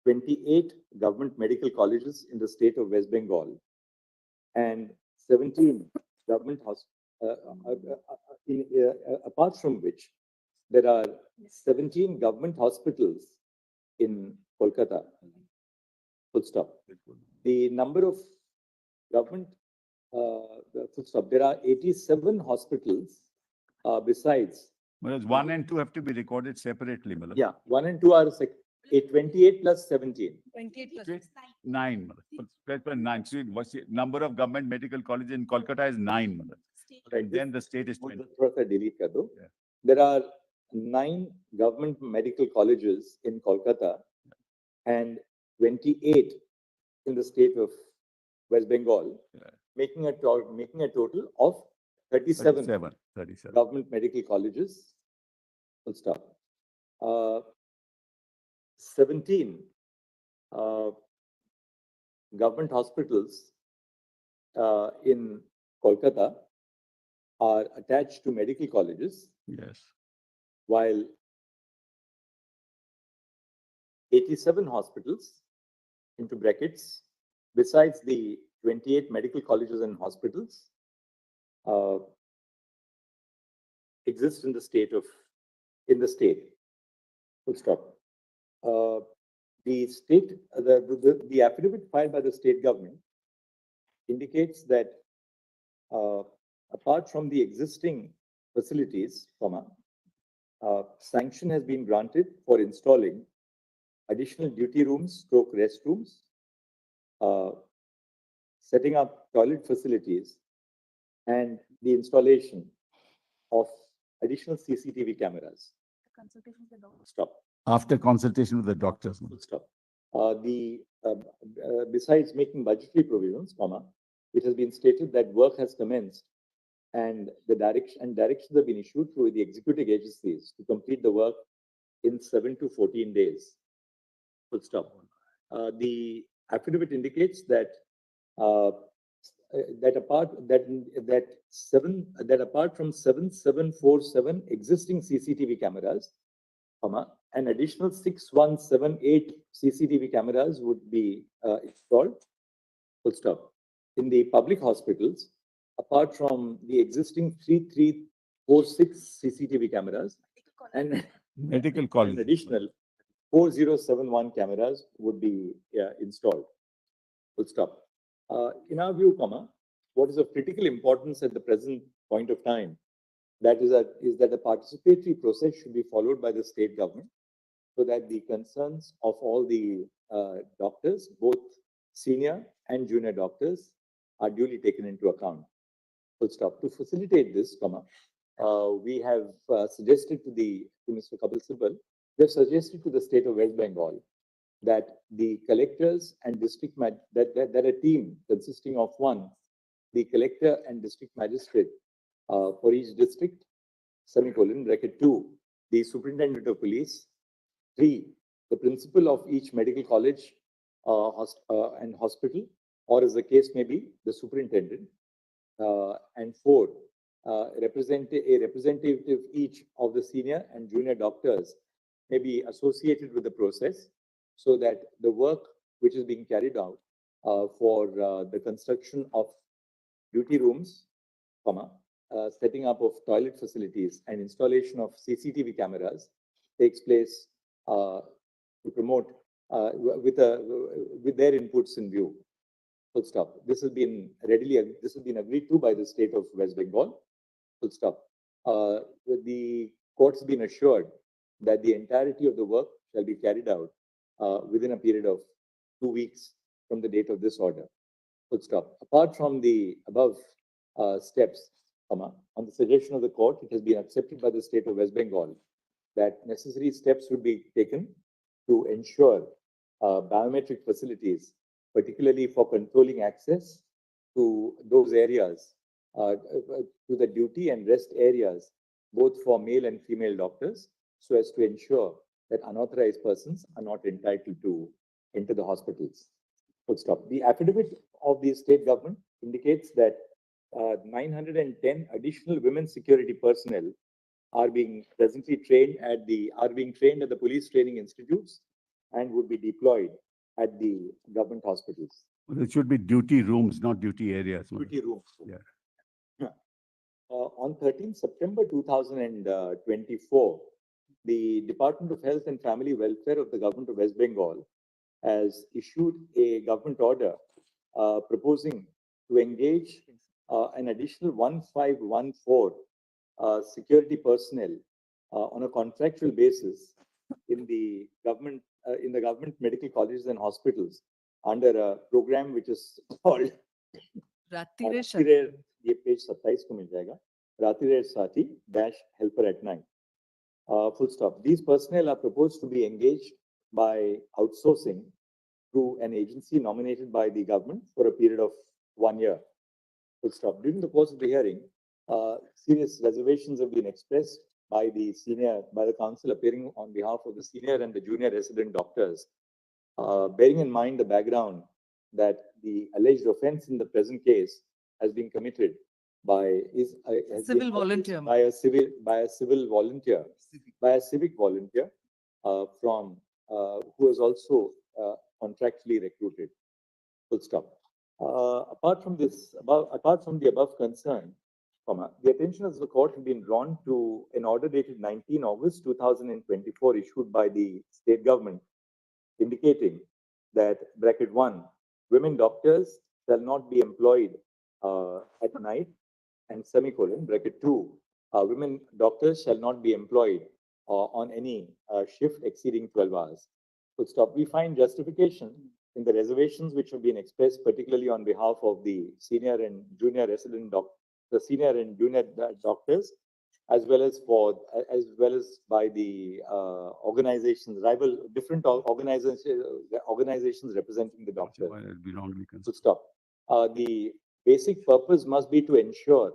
28 government medical colleges in the state of West Bengal and 17 government apart from which there are 17 government hospitals in Kolkata. Full stop. The number of government full stop. There are 87 hospitals besides. Whereas 1 and 2 have to be recorded separately, Malad. Yeah, 1 and 2 are 28 plus 17. 28 plus. 9, Malad. Plus 9. So what's the number of government medical colleges in Kolkata is 9, Malad. And then the state is 20. Delete kar do. There are 9 government medical colleges in Kolkata and 28 in the state of West Bengal, making a total of 37 37. government medical colleges. Full stop. 17 government hospitals in Kolkata are attached to medical colleges, Yes. while 87 hospitals, into brackets, besides the 28 medical colleges and hospitals, exist in the state. Full stop. The affidavit filed by the state government indicates that apart from the existing facilities, sanction has been granted for installing additional duty rooms, restrooms, setting up toilet facilities, and the installation of additional CCTV cameras. Stop. After consultation with the doctors. Full stop. Besides making budgetary provisions, it has been stated that work has commenced and directions have been issued to the executing agencies to complete the work in 7 to 14 days. Full stop. The affidavit indicates that apart from 7747 existing CCTV cameras, an additional 6178 CCTV cameras would be installed. Full stop. In the public hospitals, apart from the existing 3346 CCTV cameras and medical college, an additional 4071 cameras would be installed. Full stop. In our view, what is of critical importance at the present point of time, is that a participatory process should be followed by the state government so that the concerns of all the doctors, both senior and junior doctors, are duly taken into account. Full stop. To facilitate this, we have suggested to Mr. Kapil Sibal, we have suggested to the state of West Bengal that the collectors and that a team consisting of 1, the collector and district magistrate for each district, bracket 2, the superintendent of police, 3, the principal of each medical college and hospital, or as the case may be, the superintendent, and 4, a representative each of the senior and junior doctors may be associated with the process so that the work which is being carried out for the construction of duty rooms, setting up of toilet facilities and installation of CCTV cameras takes place to promote with their inputs in view. Full stop. This has been agreed to by the state of West Bengal. Full stop. The court has been assured that the entirety of the work shall be carried out within a period of 2 weeks from the date of this order. Full stop. Apart from the above steps, on the suggestion of the court, it has been accepted by the state of West Bengal that necessary steps would be taken to ensure biometric facilities, particularly for controlling access to those areas, to the duty and rest areas, both for male and female doctors, so as to ensure that unauthorized persons are not entitled to enter the hospitals. Full stop. The affidavit of the state government indicates that 910 additional women security personnel are being presently trained at the police training institutes and would be deployed at the government hospitals. Well, it should be duty rooms, not duty areas. Duty rooms. Yeah. On 13 September 2024, the Department of Health and Family Welfare of the Government of West Bengal has issued a government order proposing to engage an additional 1514 security personnel on a contractual basis in the government medical colleges and hospitals under a program which is called ये page 27 को मिल जाएगा रात्रि साथी dash helper at night. Full stop. These personnel are proposed to be engaged by outsourcing through an agency nominated by the government for a period of 1 year. Full stop. During the course of the hearing, serious reservations have been expressed by the council appearing on behalf of the senior and the junior resident doctors. Bearing in mind the background that the alleged offense in the present case has been committed by a civic volunteer from who is also contractually recruited. Full stop. Apart from the above concern, the attention of the court has been drawn to an order dated 19 August 2024 issued by the state government indicating that bracket 1, women doctors shall not be employed at night, and semicolon bracket 2, women doctors shall not be employed on any shift exceeding 12 hours. Full stop. We find justification in the reservations which have been expressed, particularly on behalf of the senior and junior doctors, as well as by the different organizations representing the doctors. So stop. The basic purpose must be to ensure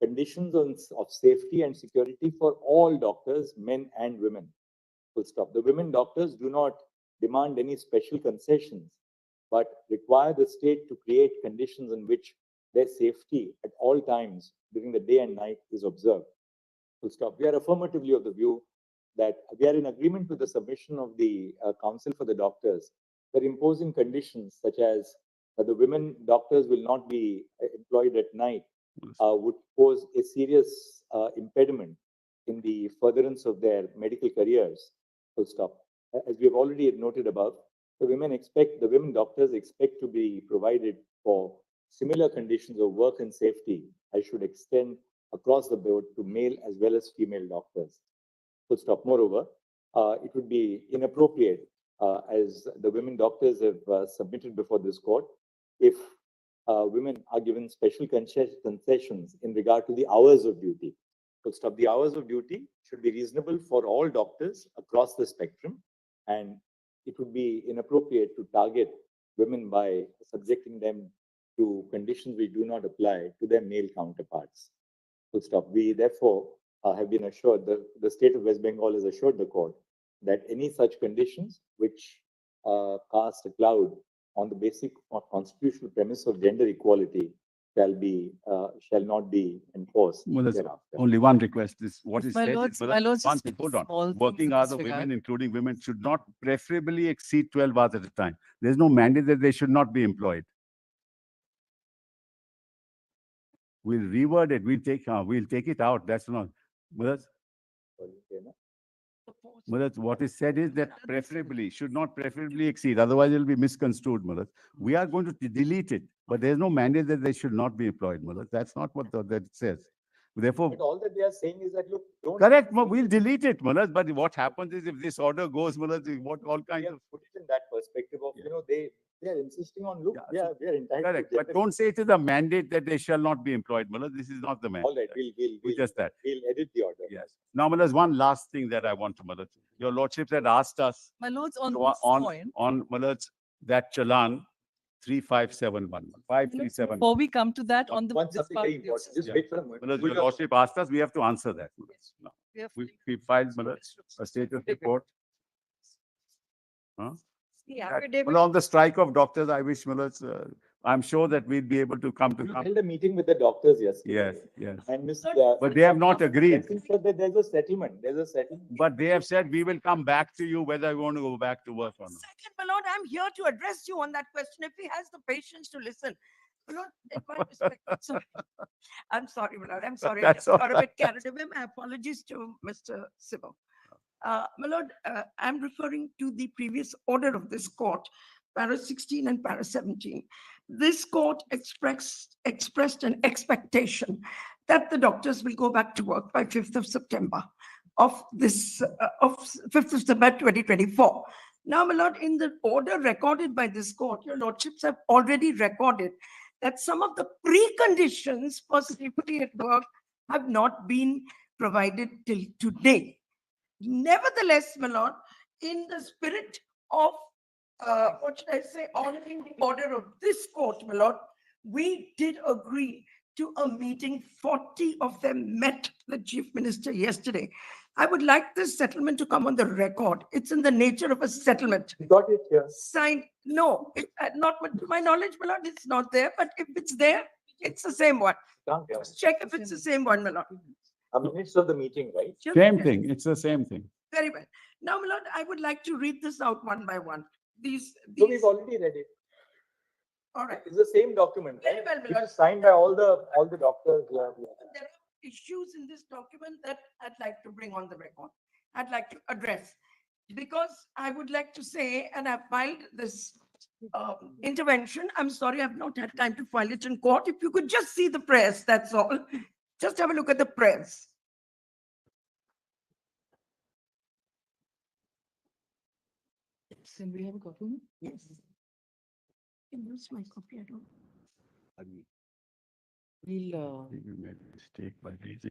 conditions of safety and security for all doctors, men and women. Full stop. The women doctors do not demand any special concessions, but require the state to create conditions in which their safety at all times during the day and night is observed. Full stop. We are affirmatively of the view that we are in agreement with the submission of the Council for the Doctors that imposing conditions such as the women doctors will not be employed at night would pose a serious impediment in the furtherance of their medical careers. Full stop. As we have already noted above, the women doctors expect to be provided for similar conditions of work and safety as should extend across the board to male as well as female doctors. Full stop. Moreover, it would be inappropriate, as the women doctors have submitted before this court, if women are given special concessions in regard to the hours of duty. Full stop. The hours of duty should be reasonable for all doctors across the spectrum, and it would be inappropriate to target women by subjecting them to conditions which do not apply to their male counterparts. Full stop. We therefore have been assured, the state of West Bengal has assured the court that any such conditions which cast a cloud on the basic constitutional premise of gender equality shall not be enforced. Well, thereafter. only one request is what is My said. lords, is, my lords, one just thing, hold small on. things Working in hours this of women, regard. including women, should not preferably exceed 12 hours at a time. There's no mandate that they should not be employed. We'll reword it. We'll take it out. That's not. Mother, what is said is that preferably, should not preferably exceed, otherwise it will be misconstrued, Mother. We are going to delete it, but there's no mandate that they should not be employed, Mother. That's not what that says. Therefore, But all that they are saying is that, look, don't. correct, we'll delete it, Mother. But what happens is if this order goes, Mother, what all We kinds have of. put it in that perspective of, they are insisting on, look, we are entitled Correct, to but don't say it is a mandate that they shall not be employed, Mother. This is not the mandate. All right, we'll Just that. We'll edit the order. Yes. Now, Mother, there's one last thing that I want to, Mother. Your Lordships had asked us My lords, on to- this point, on Mother, that Chalan 3571, 5371. before we come to that, on the One this something part very of the important. Just Yeah. wait for a moment. Mother, your Lordship asked us, we have to answer that. No. we have We filed, Mother, a status report. Huh? The That- affidavit. Well, on the strike of doctors, I wish, Mother, I'm sure that we'll be able to come to. We held a meeting with the doctors yesterday. Yes, yes. And But they have not agreed. He said that there's a settlement. There's a settlement. But they have said, we will come back to you whether we want to go back to work or not. Second, my lord, I'm here to address you on that question if he has the patience to listen. My lord, in my respect, sorry. I'm sorry, my lord, I'm sorry. I That's just all got a right. bit carried away. My apologies to Mr. Sivo. My lord, I'm referring to the previous order of this court, para 16 and para 17. this court expressed an expectation that the doctors will go back to work by 5th of September of 5th of September 2024. Now, my lord, in the order recorded by this court, your lordships have already recorded that some of the preconditions for safety at work have not been provided till today. Nevertheless, my lord, in the spirit of, what should I say, honoring the order of this court, my lord, we did agree to a meeting. 40 of them met the chief minister yesterday. I would like this settlement to come on the record. It's in the nature of a settlement. We got it here. Signed, no, not to my knowledge, my lord, it's not there, but if it's there, it's the same one. Just check if it's the same one, my lord. Minutes of the meeting, right? Just Same check. thing, it's the same thing. Very well. Now, my lord, I would like to read this out one by one. So we've already read it. All right. It's the same document, Very right? well, my Which lord. is signed by all the doctors here. There are issues in this document that I'd like to bring on the record. I'd like to address, because I would like to say, and I've filed this intervention. I'm sorry, I've not had time to file it in court. If you could just see the press, that's all. Just have a look at the press. Can we have a copy? Yes. Can you use my copy? I don't. We'll, You made a mistake by raising.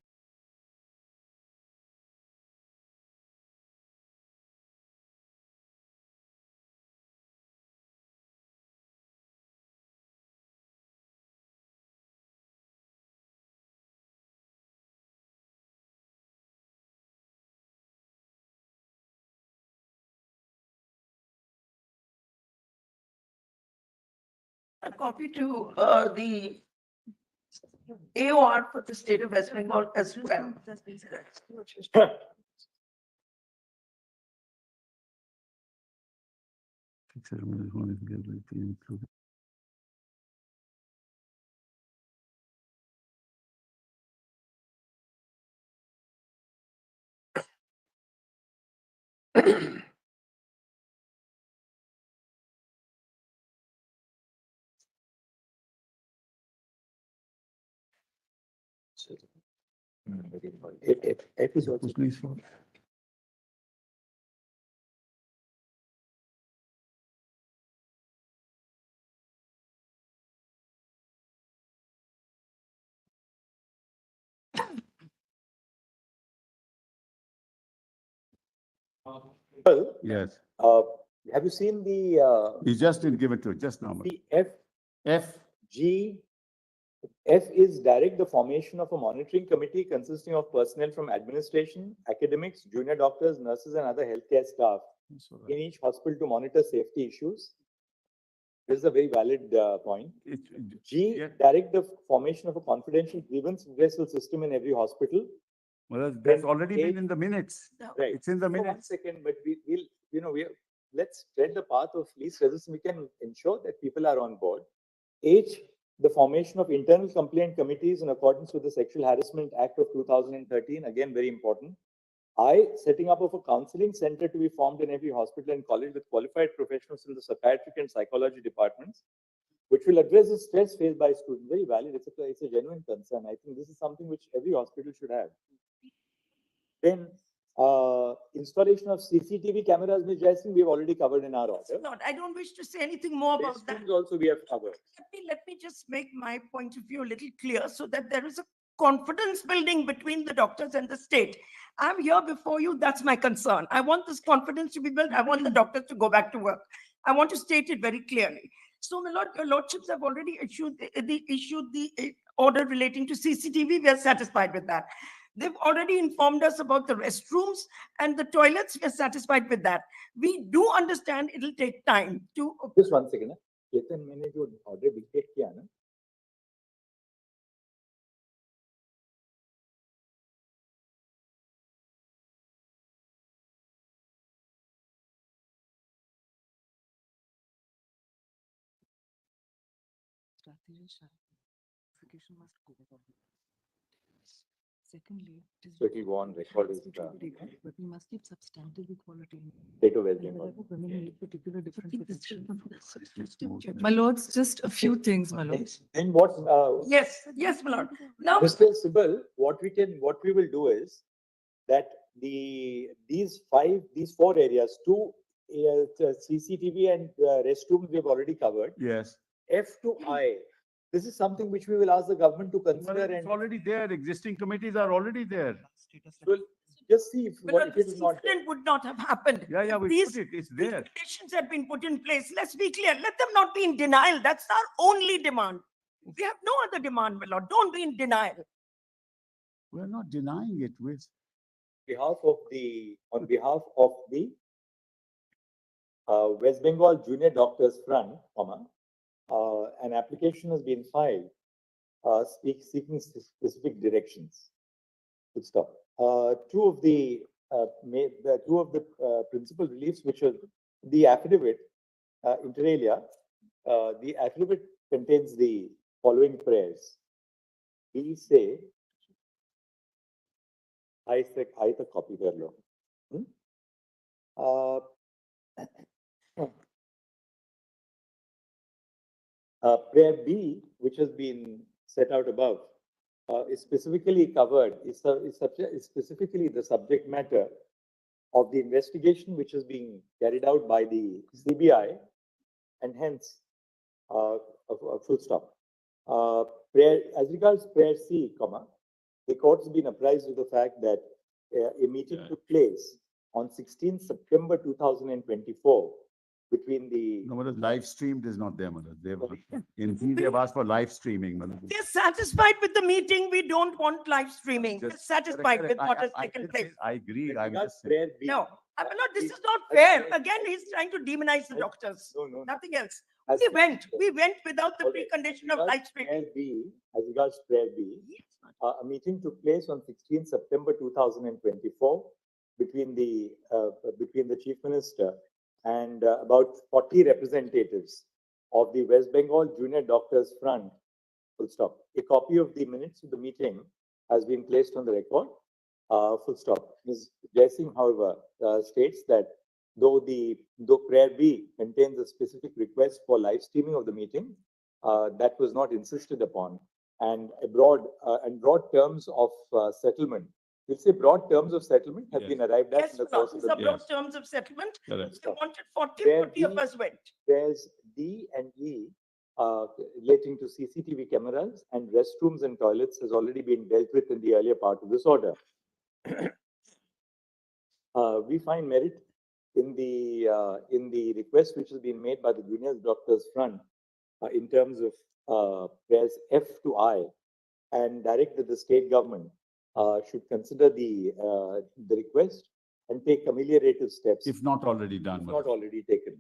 A copy to the AOR for the state of West Bengal as well. F is also. Well, Yes, have you seen the he just didn't give it to, just normal. the F, F, G? F is direct the formation of a monitoring committee consisting of personnel from administration, academics, junior doctors, nurses, and other healthcare staff in each hospital to monitor safety issues. This is a very valid point. G, yeah. direct the formation of a confidential grievance redressal system in every hospital. Well, that's Then already been H- in the minutes. Right. It's in the So one minutes. second, but let's tread the path of least resistance. We can ensure that people are on board. H, the formation of internal complaint committees in accordance with the Sexual Harassment Act of 2013, again, very important. I, setting up of a counseling center to be formed in every hospital and college with qualified professionals in the psychiatric and psychology departments, which will address the stress faced by students. Very valid. It's a genuine concern. I think this is something which every hospital should have. Then, installation of CCTV cameras, Ms. Jaising, we've already covered in our order. Not, I don't wish to say anything more about that. Restrooms also we have covered. Let me just make my point of view a little clear so that there is a confidence building between the doctors and the state. I'm here before you. That's my concern. I want this confidence to be built. I want the doctors to go back to work. I want to state it very clearly. So, my lord, your lordships have already issued the order relating to CCTV. We are satisfied with that. They've already informed us about the restrooms and the toilets. We are satisfied with that. We do understand it'll take time to. Just one second. Ketan, मैंने जो order dictate किया ना, Secondly, So it will go on record as the but we must keep substantive equality. state of West And Bengal. wherever women need particular different protection. My lords, just a few things, my lords. And what, Yes, yes, my lord. Now, Mr. Sibal, what we will do is that these four areas, two CCTV and restrooms we've already covered. Yes. F to I, this is something which we will ask the government to consider It's and already there. Existing committees are already there. we'll just see if, but if it this is not there. incident would not have happened. Yeah, yeah, we These put it. It's these there. conditions have been put in place. Let's be clear. Let them not be in denial. That's our only demand. We have no other demand, my lord. Don't be in denial. We're not denying it. We're On behalf of the West Bengal Junior Doctors Front, an application has been filed seeking specific directions. Good stop. Two of the principal reliefs, which are the affidavit, inter alia, the affidavit contains the following prayers. We say, I the copy कर लो. Prayer B, which has been set out above, is specifically covered, is specifically the subject matter of the investigation which is being carried out by the CBI, and hence, a full stop. As regards prayer C, the court has been apprised of the fact that a meeting took place on 16th September 2024 between the. No, Madam, live streamed is not there, Madam. They've asked for live streaming, Madam. They're satisfied with the meeting. We don't want live streaming. We're satisfied with what has taken place. I agree. I'm Regards just saying. prayer B, No, I mean, no, this is not fair. Again, he's trying to demonize the doctors. No. Nothing else. As We went without the Okay. precondition of live streaming. As regards prayer B, a meeting took place on 16th September 2024 between the Chief Minister and about 40 representatives of the West Bengal Junior Doctors Front. Full stop. A copy of the minutes of the meeting has been placed on the record. Full stop. Ms. Jaising, however, states that though prayer B contains a specific request for live streaming of the meeting, that was not insisted upon, and broad terms of settlement. We'll say broad terms of settlement have been arrived at Yes, in the my lord, course of these the are broad terms of settlement. Correct. They wanted 40 Prayer of B, us went. There's D and E relating to CCTV cameras and restrooms and toilets has already been dealt with in the earlier part of this order. We find merit in the request which has been made by the Junior Doctors Front in terms of prayers F to I, and direct that the state government should consider the request and take ameliorative steps. If not already done, If Madam. not already taken.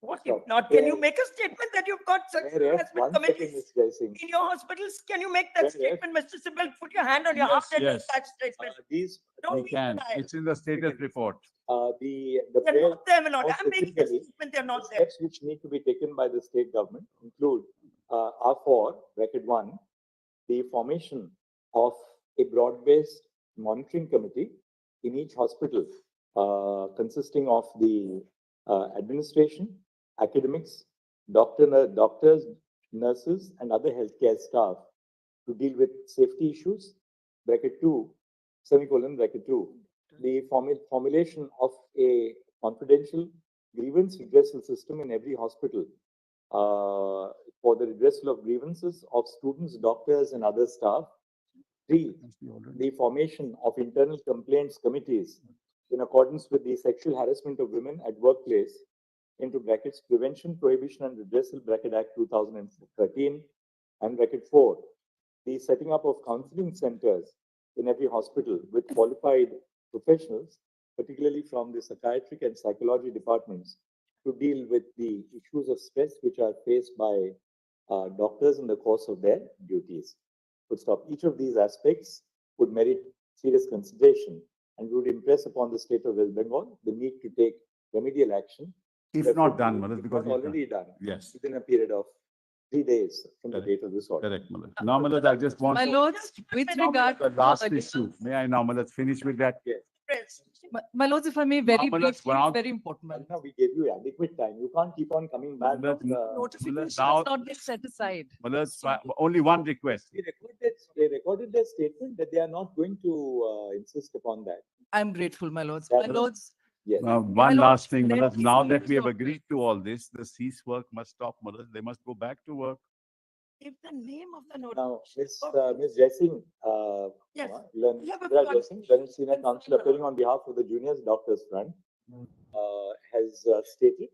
What So, if not? Can you prayer- make a statement that you've got such prayer F, harassment 1 second, committees Ms. Jaising. in your hospitals? Can you make that Prayer F. statement, Mr. Sibal? Put your hand on your heart and make yes. that statement. These Don't We be can. denial. It's in the status report. the They're prayer not there, my lord. more I'm making a specifically, statement, they're not the there. steps which need to be taken by the state government include are for bracket 1, the formation of a broad-based monitoring committee in each hospital, consisting of the administration, academics, doctors, nurses, and other healthcare staff to deal with safety issues. Bracket 2, semicolon, bracket 2, the formulation of a confidential grievance redressal system in every hospital for the redressal of grievances of students, doctors, and other staff. 3, the formation of internal complaints committees in accordance with the Sexual Harassment of Women at Workplace into brackets Prevention, Prohibition, and Redressal bracket Act 2013, and bracket 4, the setting up of counseling centers in every hospital with qualified professionals, particularly from the psychiatric and psychology departments, to deal with the issues of stress which are faced by doctors in the course of their duties. Would stop. Each of these aspects would merit serious consideration and would impress upon the state of West Bengal the need to take remedial action. If Therefore, not done, Madam, if because not we've already done Yes. within a period of 3 days from the Correct. date of this order. Correct, my lord. Now, my lord, I just want My to, lords, with regard the to last additional- issue. May I now, my lord, finish with that? Yes. My lords, if I may, very my lords, briefly, it's ground- very important. my Right lords. now, we gave you adequate time. You can't keep on coming back. My lord, on the- Notification now- does not get set aside. My lord, only one request. They recorded their statement that they are not going to insist upon that. I'm grateful, my lords. Yeah, My but- lords, Yes. One lord, last thing, my let lord, me now see that we have your- agreed to all this, the cease work must stop, my lord. They must go back to work. If the name of the notice. Now, Ms. Jessing, Yes. Learned, Yeah, but Indira what- Jessing, Learned Senior Counsel appearing on behalf of the Juniors Doctors Front, has stated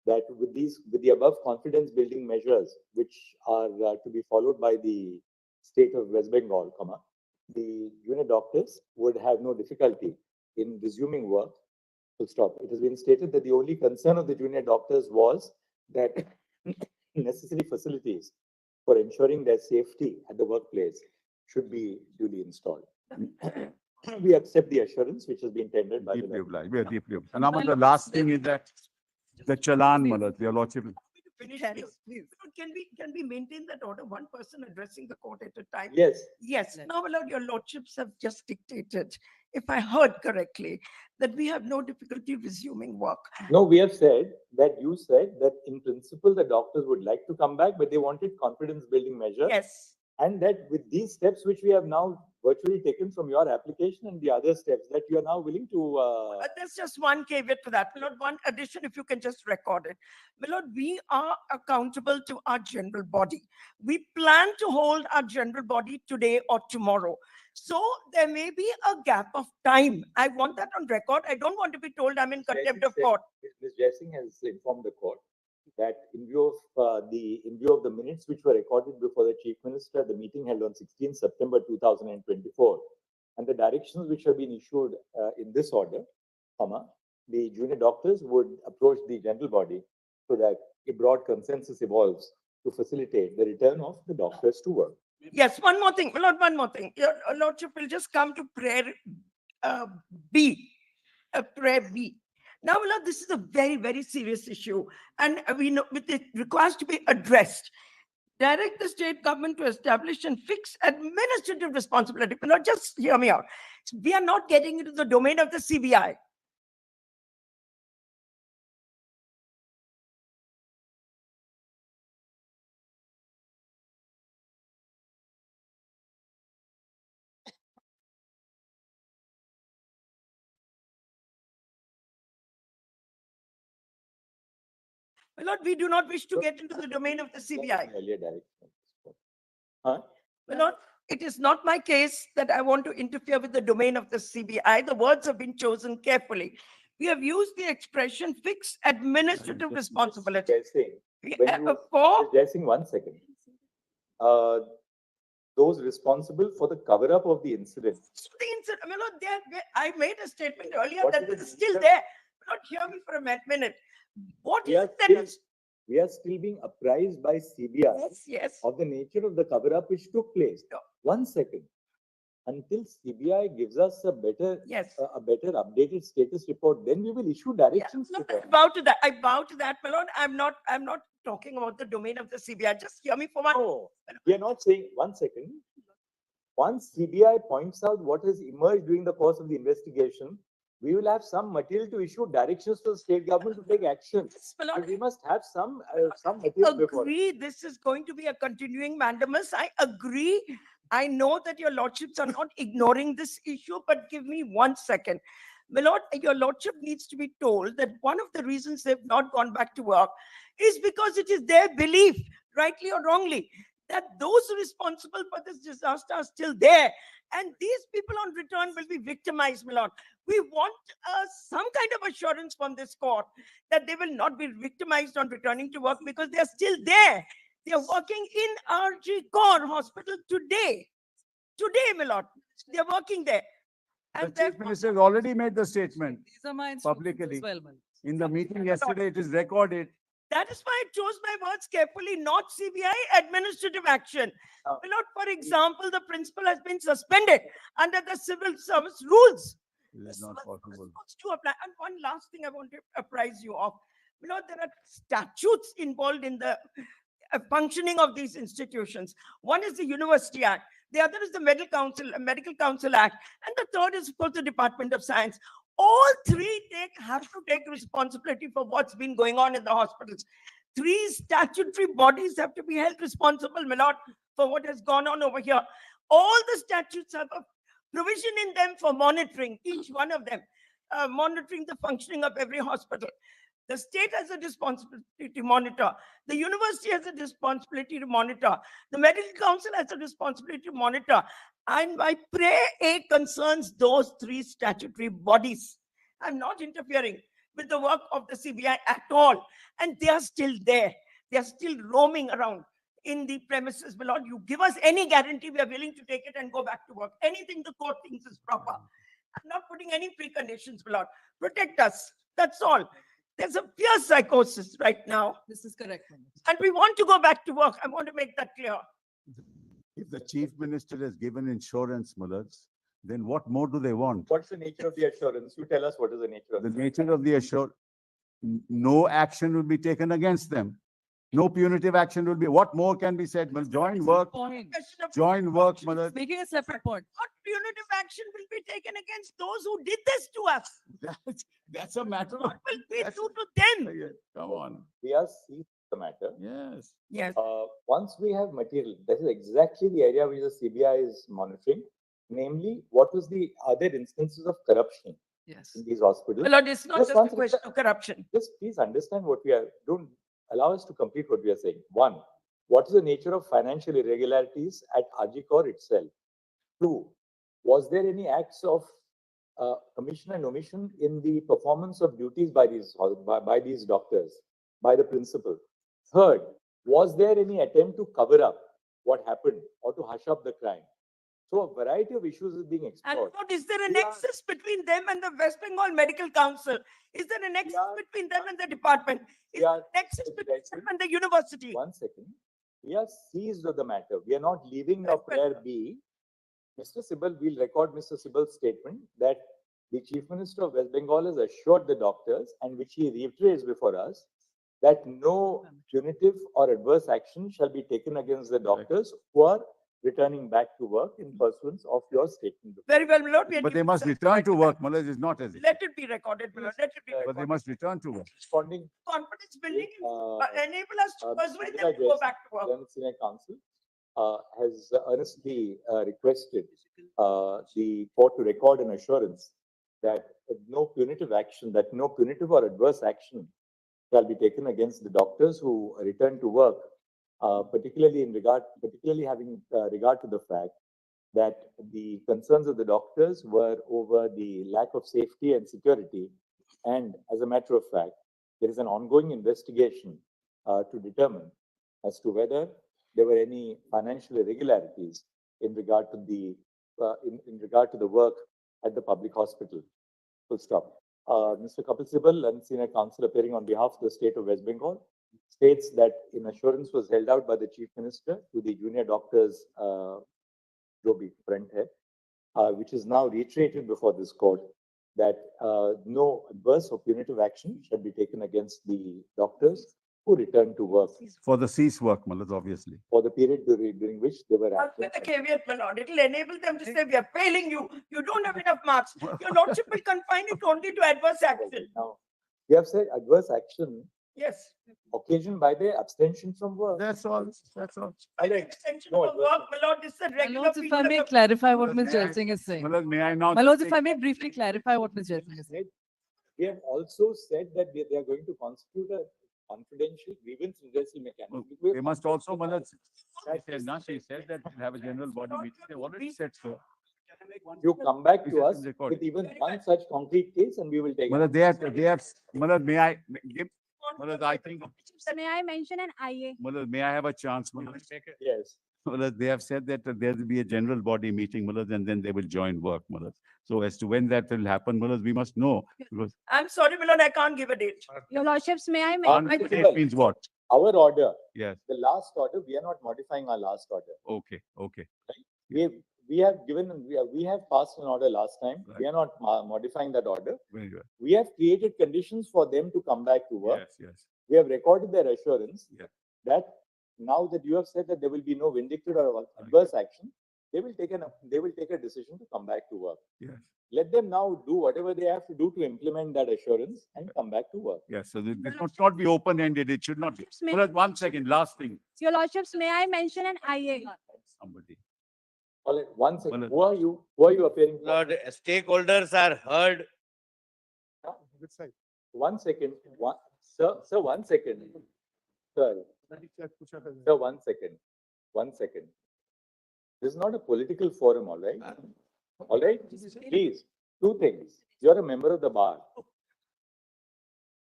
that with the above confidence building measures, which are to be followed by the state of West Bengal, the junior doctors would have no difficulty in resuming work. Full stop. It has been stated that the only concern of the junior doctors was that necessary facilities for ensuring their safety at the workplace should be duly installed. We accept the assurance which has been tendered by the Deeply legislature. obliged, we are deeply obliged. And now, my lord, the last thing is that the challan, my lord, your lordship. Finish, please. Can we maintain that order, one person addressing the court at a time? Yes. Yes. Now, my lord, your lordships have just dictated, if I heard correctly, that we have no difficulty resuming work. No, we have said that you said that in principle, the doctors would like to come back, but they wanted confidence building measures. Yes. And that with these steps, which we have now virtually taken from your application and the other steps that you are now willing to, There's just one caveat for that. My lord, one addition, if you can just record it. My lord, we are accountable to our general body. We plan to hold our general body today or tomorrow. So there may be a gap of time. I want that on record. I don't want to be told I'm in contempt of court. Ms. Jessing has informed the court that in view of the minutes which were recorded before the Chief Minister, the meeting held on 16 September 2024, and the directions which have been issued in this order, the junior doctors would approach the general body so that a broad consensus evolves to facilitate the return of the doctors to work. Yes, one more thing, my lord, one more thing. Your lordship will just come to prayer B, prayer B. Now, my lord, this is a very, very serious issue, and we know it requires to be addressed. Direct the state government to establish and fix administrative responsibility. My lord, just hear me out. We are not getting into the domain of the CBI. My lord, we do not wish to get into the domain of the CBI. Earlier direction. My lord, it is not my case that I want to interfere with the domain of the CBI. The words have been chosen carefully. We have used the expression fix administrative responsibility. Jessing, 1 second. Those responsible for the cover up of the incident. The incident, my lord, I made a statement earlier What that is it is the still nature? there. My lord, hear me for a minute. What We is are it that still, we are still being apprised by CBI yes. of the nature of the cover up which took place. 1 second. Until CBI gives us a better, a better updated status report, then we will issue directions to them. I bow to that. I bow to that, my lord. I'm not talking about the domain of the CBI. Just hear me for one. No, we are not saying 1 second. Once CBI points out what has emerged during the course of the investigation, we will have some material to issue directions to the state government to take action. But we must have some material before. Agree, this is going to be a continuing mandamus. I agree. I know that your lordships are not ignoring this issue, but give me 1 second. My lord, your lordship needs to be told that one of the reasons they've not gone back to work is because it is their belief, rightly or wrongly, that those responsible for this disaster are still there. And these people on return will be victimized, my lord. We want some kind of assurance from this court that they will not be victimized on returning to work because they are still there. They are working in RG Core Hospital today. Today, my lord. They are working there. The And Chief Minister has already made the statement These are my instructions publicly. as well, my lords. In the meeting yesterday, it is recorded. that is why I chose my words carefully, not CBI administrative action. My lord, for example, the principal has been suspended under the civil service rules. It is not possible. To apply. And one last thing I want to apprise you of. My lord, there are statutes involved in the functioning of these institutions. One is the University Act, the other is the Medical Council Act, and the third is, of course, the Department of Science. All three have to take responsibility for what's been going on in the hospitals. Three statutory bodies have to be held responsible, my lord, for what has gone on over here. All the statutes have a provision in them for monitoring, each one of them, monitoring the functioning of every hospital. The state has a responsibility to monitor. The university has a responsibility to monitor. The medical council has a responsibility to monitor. And my prayer concerns those three statutory bodies. I'm not interfering with the work of the CBI at all. And they are still there. They are still roaming around in the premises. My lord, you give us any guarantee, we are willing to take it and go back to work. Anything the court thinks is proper. I'm not putting any preconditions, my lord. Protect us. That's all. There's a pure psychosis right now. This is correct. And we want to go back to work. I want to make that clear. If the chief minister has given insurance, Mullahs, then what more do they want? What's the nature of the assurance? You tell us what is the nature of The nature of the assurance, no action will be taken against them. No punitive action will be. What more can be said? Well, join work, Mullahs. Making a separate point. What punitive action will be taken against those who did this to us? That's a matter of. What will we do to them? Come on. We are seeing the matter. Yes. Yes. Once we have material, that is exactly the area which the CBI is monitoring. Namely, what was the other instances of corruption in these hospitals? Well, it's not just a question of corruption. Just please understand what we are. Don't allow us to complete what we are saying. One, what is the nature of financial irregularities at Ajikor itself? Two, was there any acts of commission and omission in the performance of duties by these doctors, by the principal? Third, was there any attempt to cover up what happened or to hush up the crime? So a variety of issues is being And explored. what is there a nexus between them and the West Bengal Medical Council? Is there a nexus between them and the department? Is there a nexus between them and the university? One second. We are seized of the matter. We are not leaving our prayer be. Mr. Sibal, we'll record Mr. Sibal's statement that the Chief Minister of West Bengal has assured the doctors, and which he reiterates before us, that no punitive or adverse action shall be taken against the doctors who are returning back to work in pursuance of your statement. Very well, my lord. But they must return to work, Mullahs, is not as. Let it be recorded, my lord. Let it be But recorded. they must return to work. Responding Confidence building, enable us to persuade them to Address, go back to work. Learned Senior Council has earnestly requested the court to record an assurance that no punitive action, that no punitive or adverse action shall be taken against the doctors who return to work, particularly having regard to the fact that the concerns of the doctors were over the lack of safety and security. And as a matter of fact, there is an ongoing investigation to determine as to whether there were any financial irregularities in regard to the work at the public hospital. Full stop. Mr. Kapil Sibal and Senior Counsel appearing on behalf of the state of West Bengal states that an assurance was held out by the Chief Minister to the junior doctors, Joby Front Head, which is now reiterated before this court that no adverse or punitive action shall be taken against the doctors who return to work For the cease work, Mullahs, obviously. for the period during which they were With absent. the caveat, my lord, it will enable them to say, we are failing you. You don't have enough marks. Your lordship will confine it only to adverse action. Now, we have said adverse action Yes. occasioned by their abstention from work. That's all. That's all. Extension No of work, my lord, this is a My regular. lords, if I period may of- clarify what Ms. Mullahs, Jail Singh is saying. Mullahs, may I now? My lords, if I may briefly clarify what Ms. Jail Singh is saying. We have also said that they are going to constitute a confidential grievance redressal mechanism. They must also, Mullahs, she said that we'll have a general body meeting. They already said so. You come back This to has us been recorded. with even one such concrete case and we will take it. Mullahs, Mullahs, may I give, Mullahs, I think, May I mention an IA? Mullahs, may I have a chance, Mullahs? Yes. Mullahs, they have said that there will be a general body meeting, Mullahs, and then they will join work, Mullahs. So as to when that will happen, Mullahs, we must know, because I'm sorry, my lord, I can't give a date. Your lordships, may I Um, mention? it means what? Our order, Yes, the last order, we are not modifying our last order. okay, okay. We have passed an order last time. We Right. are not modifying that order. Very good. We have created conditions for them to come back to work. Yes, yes. We have recorded their assurance Yeah. that now that you have said that there will be no vindictive or adverse action, they will take a decision to come back to work. Yes. Let them now do whatever they have to do to implement that assurance and come back to work. Yes, so this must not be open-ended. It should not be. Well, 1 second, last thing. Your Lordships, may I mention an IA? Somebody. All right, 1 second. Well, Who are you? Who are you appearing for? Lord, stakeholders are heard. Which side? 1 second. Sir, 1 second. Sir, 1 second. 1 second. This is not a political forum, all right? All right? Please, two things. You're a member of the bar.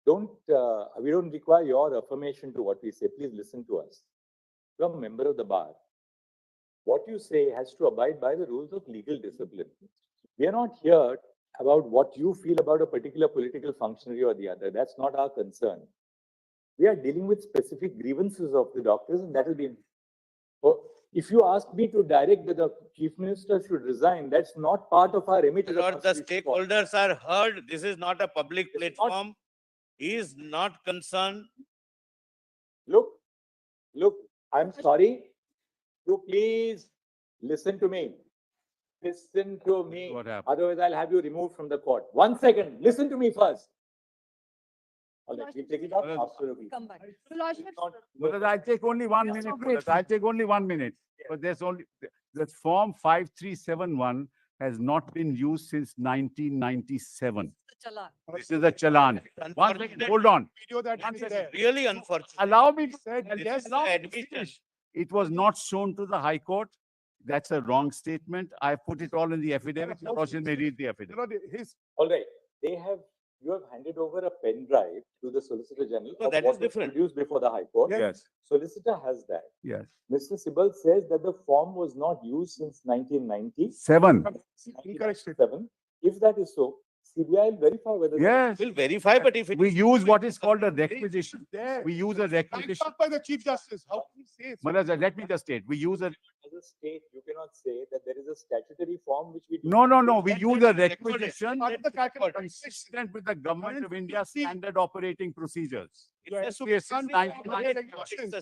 We don't require your affirmation to what we say. Please listen to us. You're a member of the bar. What you say has to abide by the rules of legal discipline. We are not here about what you feel about a particular political functionary or the other. That's not our concern. We are dealing with specific grievances of the doctors, and that will be. If you ask me to direct that the chief minister should resign, that's not part of our remit. Lord, the stakeholders are heard. This is not a public platform. He is not concerned. Look, I'm sorry. You please listen to me. Listen to me. What happened? Otherwise, I'll have you removed from the court. 1 second. Listen to me first. All right, we'll take it up after a week. Come back. Your Lordships, But I'll take only 1 Yes, minute. okay. I'll take only 1 minute. But there's only, the form 5371 has not been used since 1997. The challan. This is a challan. 1 second, hold on. Video that is there. Really unfortunate. Allow me to say, This is allow the me to admission. finish. It was not shown to the High Court. That's a wrong statement. I put it all in the affidavit. Your Lordship may read the affidavit. All right. You have handed over a pen drive to the Solicitor General. No, of that what is was different. Produced before the High Court. Yes, Solicitor has that. yes. Mr. Sibal says that the form was not used since 1990. 7. If that is so, CBI will verify whether. Yes. We'll verify, but if it We use what is called a requisition. There. We use a Signed requisition. off by the Chief Justice. How can you say it? Malaza, let me just state, we use a, As a state, you cannot say that there is a statutory form which we. do no, not no, use. we use a requisition Part of the calculation. consistent with the Government of India's standard operating procedures. Yes, So we are can't be 99. questions.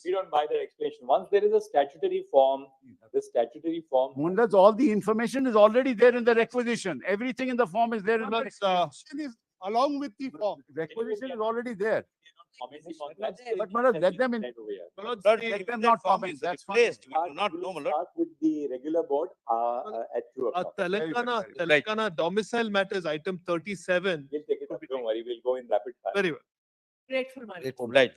We don't buy that explanation. Once there is a statutory form, the statutory form. Mundas, all the information is already there in the requisition. Everything in the form is there in the Question is along with the form. requisition is already there. Commenting on that. But Manoj, let them in. Lord, Let them not comment. That's fine. Placed. We do not know, my lord. Start with the regular board at 2 o'clock. Telangana domicile matters, item 37. We'll take it up. Don't worry, we'll go in rapid fire. Very well. Grateful, my lord. Obliged.